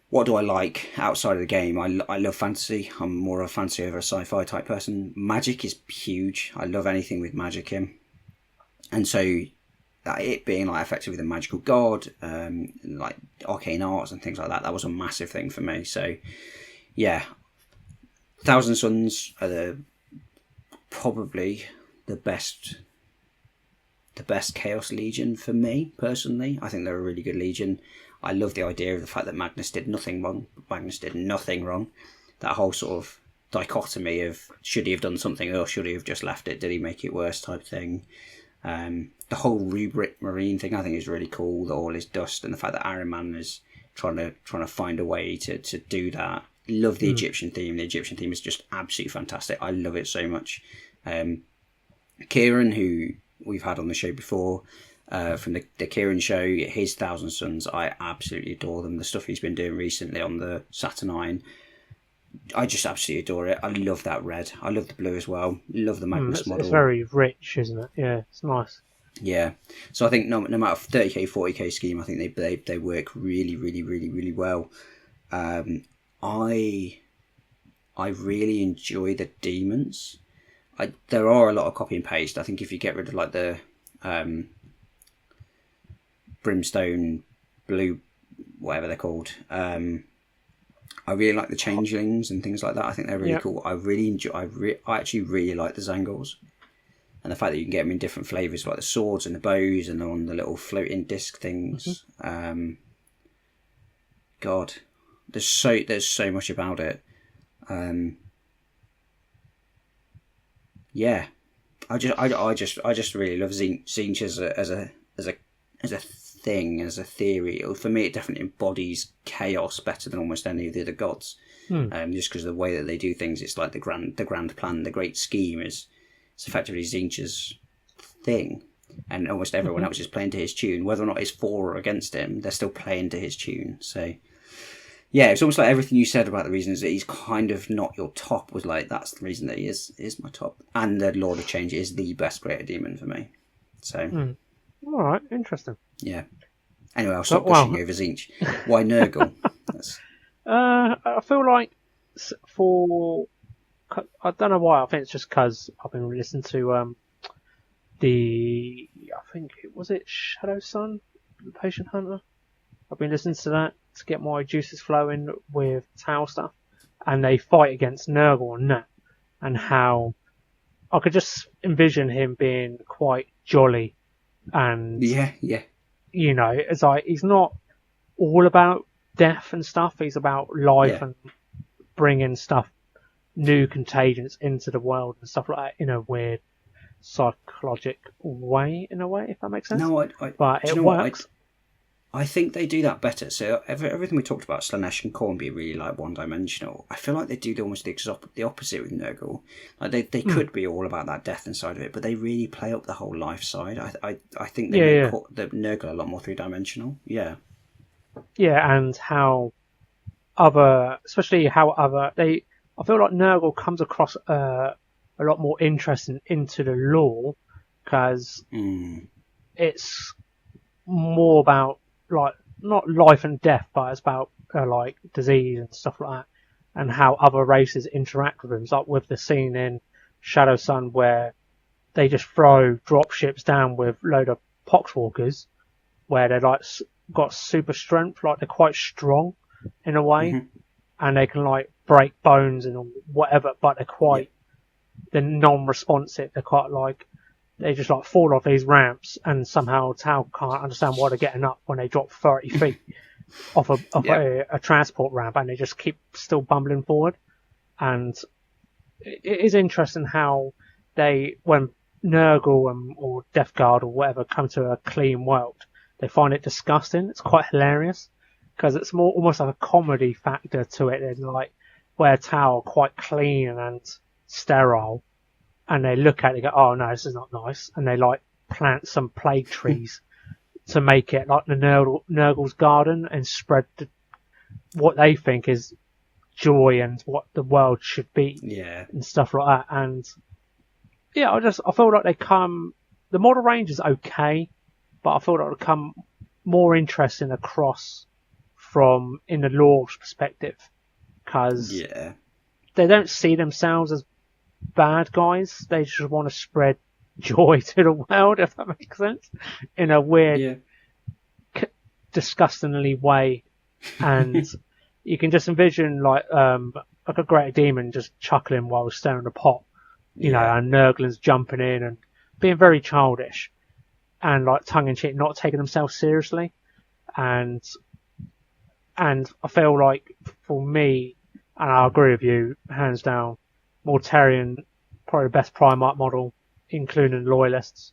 what do I like outside of the game? I love fantasy. I'm more of a fantasy over a sci-fi type person. Magic is huge. I love anything with magic in, and so. It being like effectively the magical god, like arcane arts and things like that was a massive thing for me. So, yeah, Thousand Suns are probably the best Chaos Legion for me personally. I think they're a really good legion. I love the idea of the fact that Magnus did nothing wrong. Magnus did nothing wrong. That whole sort of dichotomy of should he have done something or should he have just left it? Did he make it worse type thing? The whole Rubric Marine thing I think is really cool. All his dust and the fact that Iron Man is trying to find a way to do that. Love the Egyptian theme. The Egyptian theme is just absolutely fantastic. I love it so much. Kieran, who we've had on the show before, from the Kieran show, his Thousand Suns, I absolutely adore them. The stuff he's been doing recently on the Saturnine, I just absolutely adore it. I love that red. I love the blue as well. Love the Magnus model. It's very rich, isn't it? Yeah, it's nice. Yeah. So I think no matter 30k, 40k scheme, I think they work really, really, really, really well. I really enjoy the demons. There are a lot of copy and paste. I think if you get rid of like the brimstone, blue, whatever they're called. I really like the changelings and things like that. I think they're really cool. I really enjoy. I actually really like the Zangors, and the fact that you can get them in different flavors, like the swords and the bows, and on the little floating disc things. Mm-hmm. God, there's so much about it. Yeah, I just really love Tzeentch as a thing, as a theory. For me, it definitely embodies chaos better than almost any of the other gods. Just because of the way that they do things, it's like the grand plan, the great scheme it's effectively Tzeentch's thing, and almost everyone else is playing to his tune. Whether or not it's for or against him, they're still playing to his tune. So yeah, it's almost like everything you said about the reasons that he's kind of not your top was like, that's the reason that he is my top. And the Lord of Change is the best greater demon for me. So all right, interesting. Yeah. Anyway, I'll stop gushing over Tzeentch. Why Nurgle? I feel like I don't know why. I think it's just because I've been listening to I think it was Shadow Sun, the Patient Hunter. I've been listening to that to get my juices flowing with Tau stuff, and they fight against Nurgle on that, and how I could just envision him being quite jolly. And you know, it's like he's not all about death and stuff. He's about life and bringing stuff, new contagions into the world and stuff like that in a weird psychologic way, if that makes sense. No, but it works. I think they do that better. So everything we talked about, Slanesh and Khorne being really like one-dimensional, I feel like they do almost the opposite with Nurgle. Like they could be all about that death inside of it, but they really play up the whole life side. I think they make the Nurgle a lot more three-dimensional. Yeah. Yeah, and how I feel like Nurgle comes across a lot more interesting into the lore, because it's more about like not life and death, but it's about like disease and stuff like that, and how other races interact with them. It's like with the scene in Shadow Sun where they just throw drop ships down with a load of poxwalkers, where they're like got super strength, like they're quite strong in a way, and they can like break bones and whatever, but they're non-responsive. They're quite like, they just like fall off these ramps, and somehow Tau can't understand why they're getting up when they drop 30 feet off a transport ramp, and they just keep still bumbling forward. And it is interesting how when Nurgle or Death Guard or whatever come to a clean world, they find it disgusting. It's quite hilarious because it's more almost like a comedy factor to it, and like where Tau are quite clean and sterile, and they look at it and go, oh no, this is not nice, and they like plant some plague trees to make it like the Nurgle's garden and spread what they think is joy and what the world should be, and stuff like that. And yeah, I feel like the model range is okay, but I feel like they come more interesting across from in the lore's perspective, because they don't see themselves as bad guys. They just want to spread joy to the world, if that makes sense, in a weird, disgustingly way. And you can just envision like a great demon just chuckling while stirring the pot, you know, and Nurglings jumping in and being very childish and like tongue in cheek, not taking themselves seriously. And I feel like for me, and I agree with you, hands down, Mortarion, probably the best Primarch model, including Loyalists,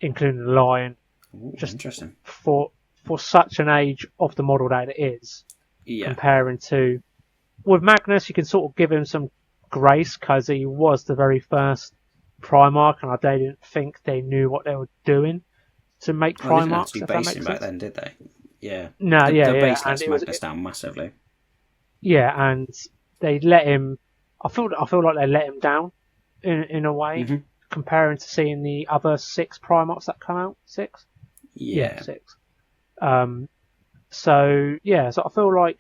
including the Lion. Ooh, just interesting. For such an age of the model that it is, comparing to... With Magnus, you can sort of give him some grace, because he was the very first Primarch, and I didn't think they knew what they were doing to make Primarchs, if that makes sense. Back then, did they? Yeah. No, the base lets Magnus down massively. Yeah, and they let him... I feel like they let him down in a way, comparing to seeing the other 6 Primarchs that come out. 6? Yeah, 6. So I feel like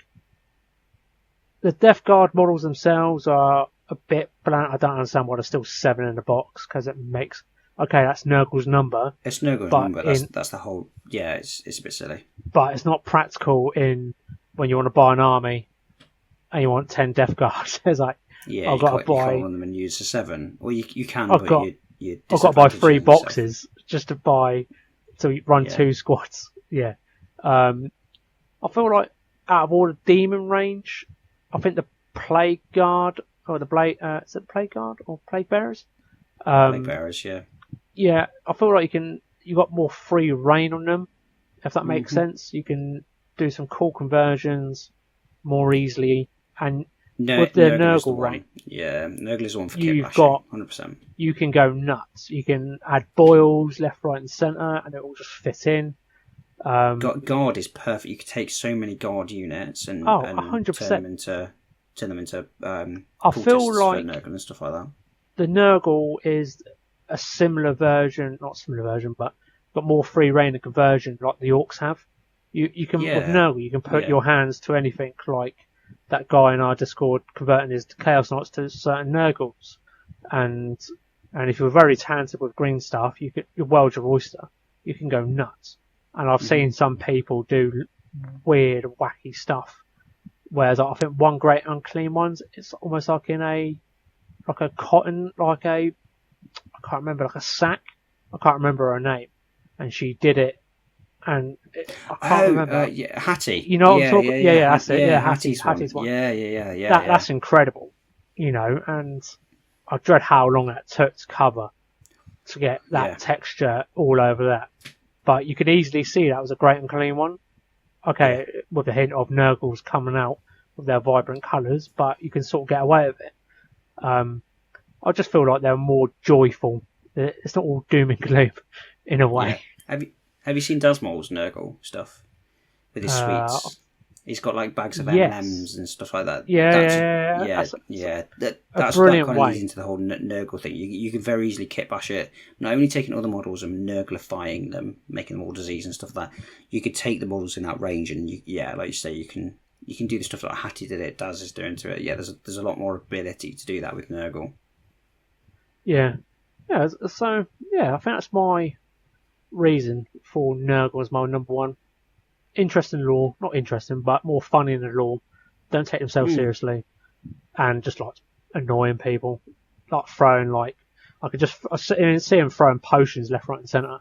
the Death Guard models themselves are a bit bland. I don't understand why there's still 7 in the box, because it makes... Okay, that's Nurgle's number. It's Nurgle's number, that's the whole... Yeah, it's a bit silly. But it's not practical when you want to buy an army and you want 10 Death Guards. It's like, I've got to buy... You can't run them and use the 7. Or you can, I've got to buy 3 boxes just to run 2 squads. Yeah. I feel like out of all the demon range, I think the Plague Guard, or the is it Plague Guard or Plague Bearers? Plague Bearers, yeah. Yeah, I feel like you got more free reign on them, if that makes sense. You can do some cool conversions more easily, and with the Nurgle range, Nurgle is the one for kit bashing, 100%. You can go nuts. You can add boils left, right, and centre, and it will just fit in. Guard is perfect. You could take so many guard units and 100%. turn them into I feel like Nurgle and stuff like that. The Nurgle is a similar version, not similar version, but got more free reign and conversion like the Orcs have. You can with Nurgle, you can put your hands to anything, like that guy in our Discord converting his Chaos Knights to certain Nurgles, and if you're very talented with green stuff, you're World your oyster. You can go nuts. And I've seen some people do weird, wacky stuff. Whereas I think one great unclean ones, it's almost like in a cotton, I can't remember, like a sack. I can't remember her name. And she did it. And I can't remember. Hattie. You know what I'm talking about? Yeah, that's it. Yeah, Hattie's one. Yeah. That's incredible. You know, and I dread how long that took to cover to get that texture all over that. But you could easily see that was a great and clean one. Okay, with a hint of Nurgles coming out with their vibrant colours, but you can sort of get away with it. I just feel like they're more joyful. It's not all doom and gloom in a way. Yeah. Have you seen Dazmol's Nurgle stuff with his sweets? He's got like bags of M&Ms and stuff like that. That's that kind of leads into the whole Nurgle thing. You can very easily kit bash it. Not only taking other models and Nurglifying them, making them all disease and stuff like that. You could take the models in that range, and like you say, you can do the stuff like Hattie did it, Daz is doing to it. Yeah, there's a lot more ability to do that with Nurgle. Yeah. So I think that's my reason for Nurgle as my number one. Interesting lore, not interesting, but more funny in the lore. Don't take themselves seriously. and just like annoying people, like throwing like I see him throwing potions left, right, and centre,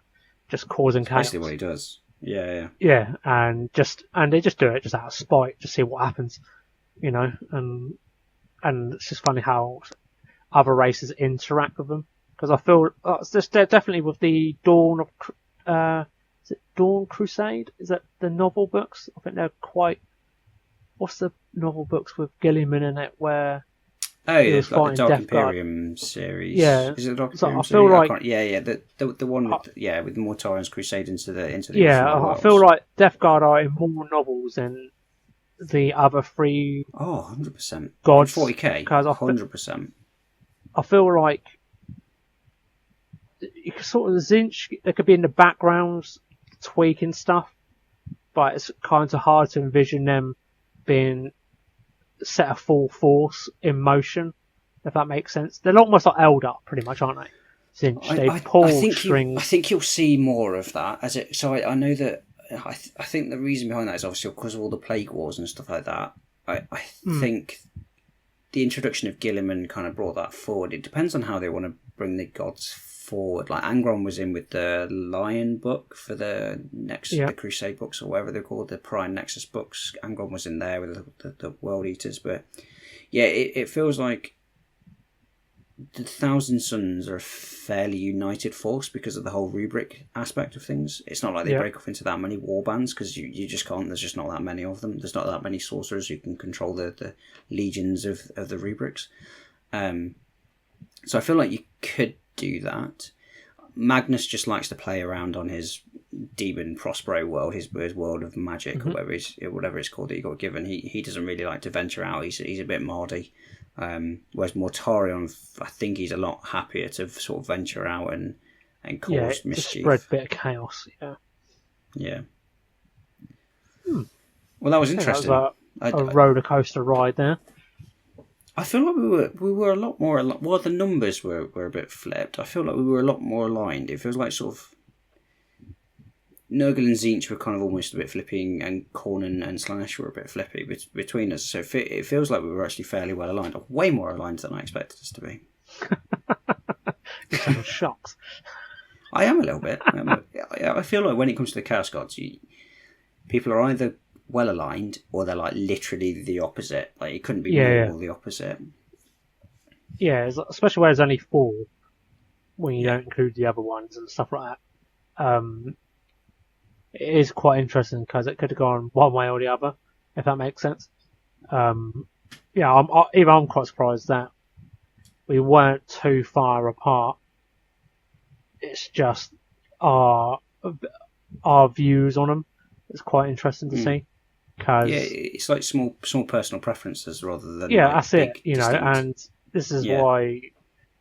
just causing chaos. Basically, what he does. Yeah. Yeah, and they just do it just out of spite, to see what happens, and it's just funny how other races interact with them, because I feel it's just definitely with the is it Dawn Crusade? Is that the novel books? I think they're quite. What's the novel books with Gilliman in it where? Oh yeah, like the Dark Imperium series. Yeah, is it the Dark so Imperium I feel series? like the one with with more Tyrants crusade into the yeah, I feel like Death Guard are in more novels than the other three. 100%. Gods, 40k. Because 100%. I feel like you can sort of Zinch. They could be in the background tweaking stuff, but it's kind of hard to envision them being set a full force in motion, if that makes sense. They're almost like Eldar, pretty much, aren't they? Zinch, they pull strings. I think you'll see more of that as it. So I know that. I think the reason behind that is obviously because of all the plague wars and stuff like that. I think the introduction of Gilliman kind of brought that forward. It depends on how they want to bring the gods forward. Like Angron was in with the Lion book for the the Crusade books or whatever they're called, the Prime Nexus books. Angron was in there with the World Eaters, but yeah, it feels like the Thousand Sons are a fairly united force because of the whole rubric aspect of things. It's not like they break off into that many war bands, because you just can't. There's just not that many of them. There's not that many sorcerers who can control the legions of the rubrics. So I feel like you could do that. Magnus just likes to play around on his demon Prospero world, his world of magic, or whatever it's called that he got given. He doesn't really like to venture out. He's a bit mardy. Whereas Mortarion, I think he's a lot happier to sort of venture out and cause mischief. Just spread a bit of chaos. Yeah. Well, that was interesting. That was a roller coaster ride there. I feel like we were a lot more. Well, the numbers were a bit flipped. I feel like we were a lot more aligned. It feels like sort of Nurgle and Zinch were kind of almost a bit flipping, and Khorne and Slanesh were a bit flippy between us. So it feels like we were actually fairly well aligned, or way more aligned than I expected us to be. You're kind shocked. I am a little bit. I feel like when it comes to the Chaos Gods, people are either well aligned or they're like literally the opposite. Like it couldn't be more the opposite. Yeah, especially where there's only 4, when you don't include the other ones and stuff like that. It is quite interesting because it could have gone one way or the other, if that makes sense. I'm quite surprised that we weren't too far apart. It's just our views on them. It's quite interesting to see. Cause, it's like small personal preferences rather than that's big, it. And this is why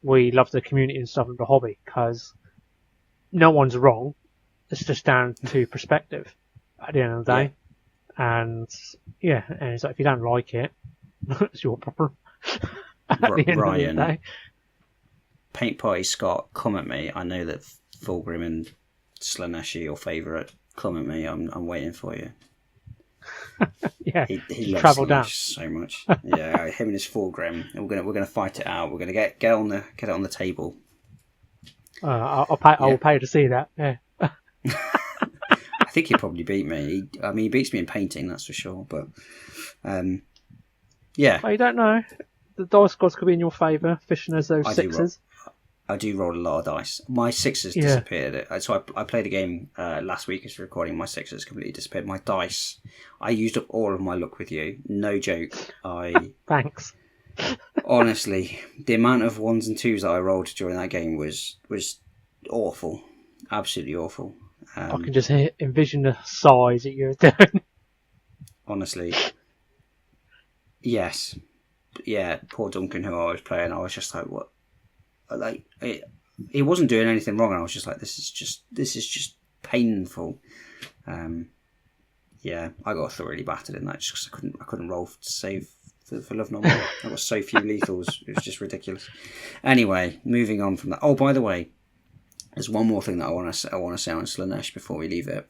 we love the community and stuff of the hobby, because no one's wrong. It's just down to perspective at the end of the day. And it's like, if you don't like it, it's your problem. At the end of the day. Paint Party Scott, come at me. I know that Fulgrim and Slanesh are your favourite. Come at me. I'm waiting for you. He loves Slanesh so much. Yeah, him and his Fulgrim. And we're gonna fight it out. We're gonna get it on the table. I'll pay to see that. Yeah. I think he'd probably beat me. He beats me in painting, that's for sure. But you don't know. The dice gods could be in your favour, fishing as those sixes. I do roll a lot of dice. My sixes disappeared. So I played a game last week as recording. My sixes completely disappeared. My dice, I used up all of my luck with you. No joke. Thanks. Honestly, the amount of 1s and 2s that I rolled during that game was awful. Absolutely awful. I can just envision the size that you're doing. Honestly. Yes. Yeah, poor Duncan, who I was playing, I was just like, what? Like, he wasn't doing anything wrong, and I was just like, this is just painful. I got thoroughly battered in that just because I couldn't roll to save for love nor money. I got so few lethals, it was just ridiculous. Anyway, moving on from that. Oh, by the way, there's one more thing that I want to say on Slanesh before we leave it.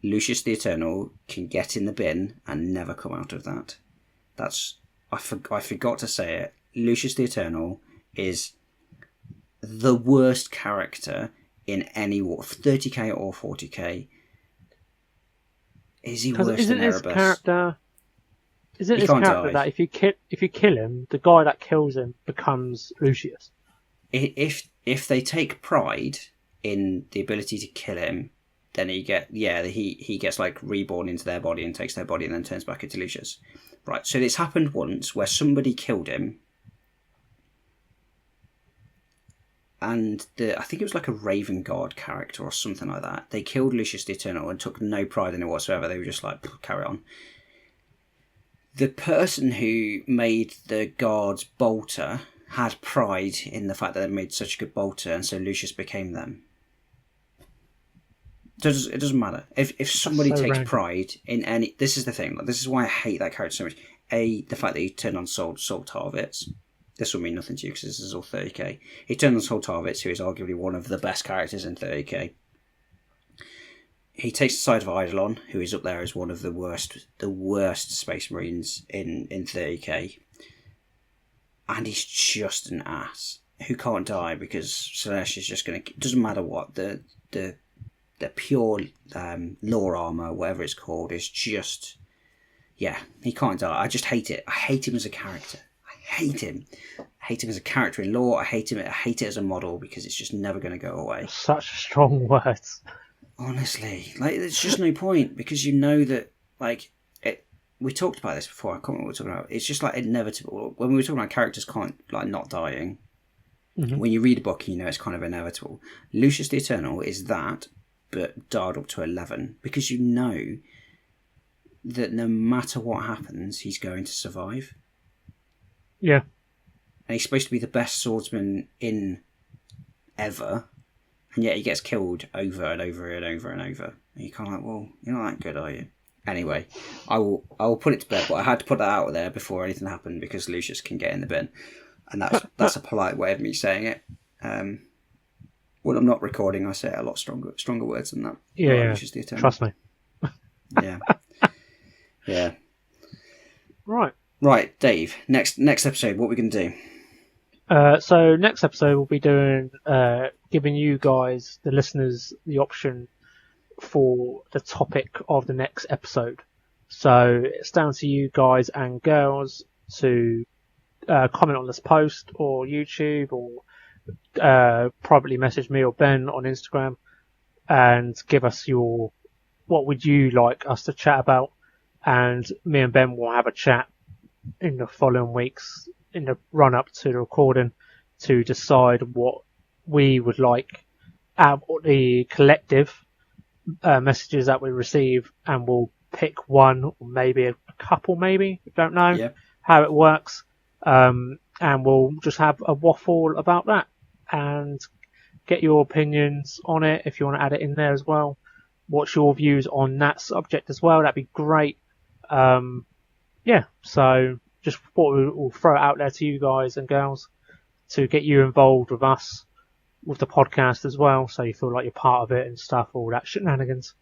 Lucius the Eternal can get in the bin and never come out of that. That's I forgot to say it. Lucius the Eternal is the worst character in any war, 30k or 40k. Is he worse than Erebus? Isn't his character that if you kill him, the guy that kills him becomes Lucius? If they take pride in the ability to kill him, then he gets like reborn into their body and takes their body and then turns back into Lucius. Right, so this happened once where somebody killed him, and I think it was like a Raven Guard character or something like that. They killed Lucius the Eternal and took no pride in it whatsoever. They were just like, carry on. The person who made the guards bolter had pride in the fact that they made such a good bolter, and so Lucius became them. It doesn't matter. If somebody takes pride in any... This is the thing. This is why I hate that character so much. The fact that he turned on Sol Tarvitz. This will mean nothing to you because this is all 30k. He turned on Sol Tarvitz, who is arguably one of the best characters in 30k. He takes the side of Eidolon, who is up there as one of the worst Space Marines in 30k. And he's just an ass who can't die because Slaanesh is just going to... It doesn't matter what. The pure lore armor, whatever it's called, is just... Yeah, he can't die. I just hate it. I hate him as a character. I hate him. I hate him as a character in lore. I hate it as a model because it's just never going to go away. Such strong words. Honestly, like, there's just no point because you know that, like, we talked about this before. I can't remember what we were talking about. It's just like inevitable. When we were talking about characters not dying, when you read a book, you know it's kind of inevitable. Lucius the Eternal is that, but dialed up to 11 because you know that no matter what happens, he's going to survive. Yeah. And he's supposed to be the best swordsman in ever, and yet he gets killed over and over and over and over. And you're kind of like, well, you're not that good, are you? Anyway, I will put it to bed, but I had to put that out there before anything happened because Lucius can get in the bin. And that's a polite way of me saying it. When I'm not recording, I say a lot stronger words than that. Yeah, trust me. Yeah. Yeah. Right, Dave, next episode, what are we going to do? So next episode we'll be doing, giving you guys, the listeners, the option for the topic of the next episode. So it's down to you guys and girls to comment on this post or YouTube or privately message me or Ben on Instagram and give us what would you like us to chat about, and me and Ben will have a chat in the following weeks in the run up to the recording to decide what we would like out of the collective messages that we receive, and we'll pick one or maybe a couple, maybe, we don't know how it works, and we'll just have a waffle about that and get your opinions on it. If you want to add it in there as well, what's your views on that subject as well, that'd be great. So just thought we'll throw it out there to you guys and girls to get you involved with us with the podcast as well, so you feel like you're part of it and stuff, all that shenanigans.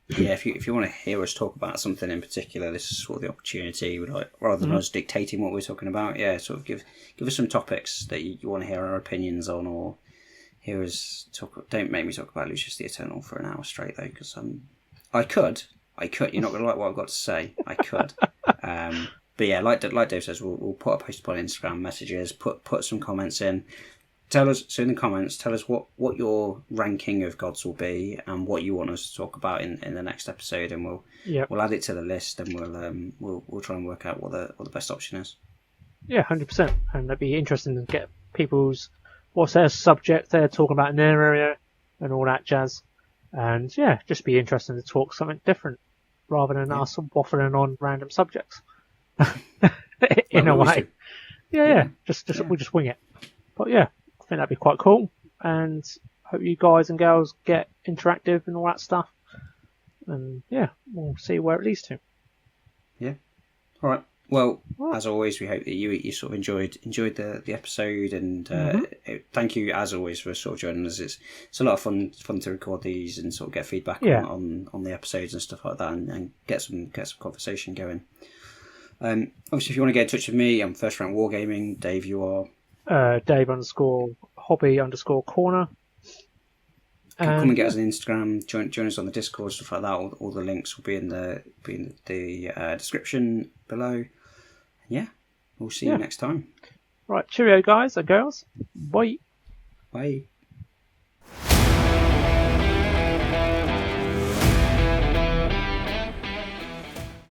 Yeah, if you want to hear us talk about something in particular, this is sort of the opportunity. Rather than us dictating what we're talking about, sort of give us some topics that you want to hear our opinions on, or hear us talk. Don't make me talk about Lucius the Eternal for an hour straight though, because I could. You're not going to like what I've got to say. I could. But yeah, like Dave says, we'll put a post up on Instagram messages, put some comments in. Tell us in the comments. Tell us what your ranking of gods will be and what you want us to talk about in the next episode, and we'll add it to the list, and we'll try and work out what the best option is. Yeah, 100%. And that'd be interesting to get what's their subject they're talking about in their area and all that jazz. And just be interesting to talk something different rather than us waffling on random subjects. In a way. Yeah. We'll just wing it. But I think that'd be quite cool, and hope you guys and girls get interactive and all that stuff. And we'll see where it leads to. Yeah. All right. Well, as always, we hope that you sort of enjoyed the episode, and thank you as always for sort of joining us. It's a lot of fun to record these and sort of get feedback on the episodes and stuff like that, and get some conversation going. Obviously, if you want to get in touch with me, I'm First Rank Wargaming. Dave, you are Dave_hobby_corner. Come and get us on Instagram. Join us on the Discord, stuff like that. All the links will be in the description below. Yeah, we'll see you next time. Right, cheerio, guys and girls. Bye. Bye.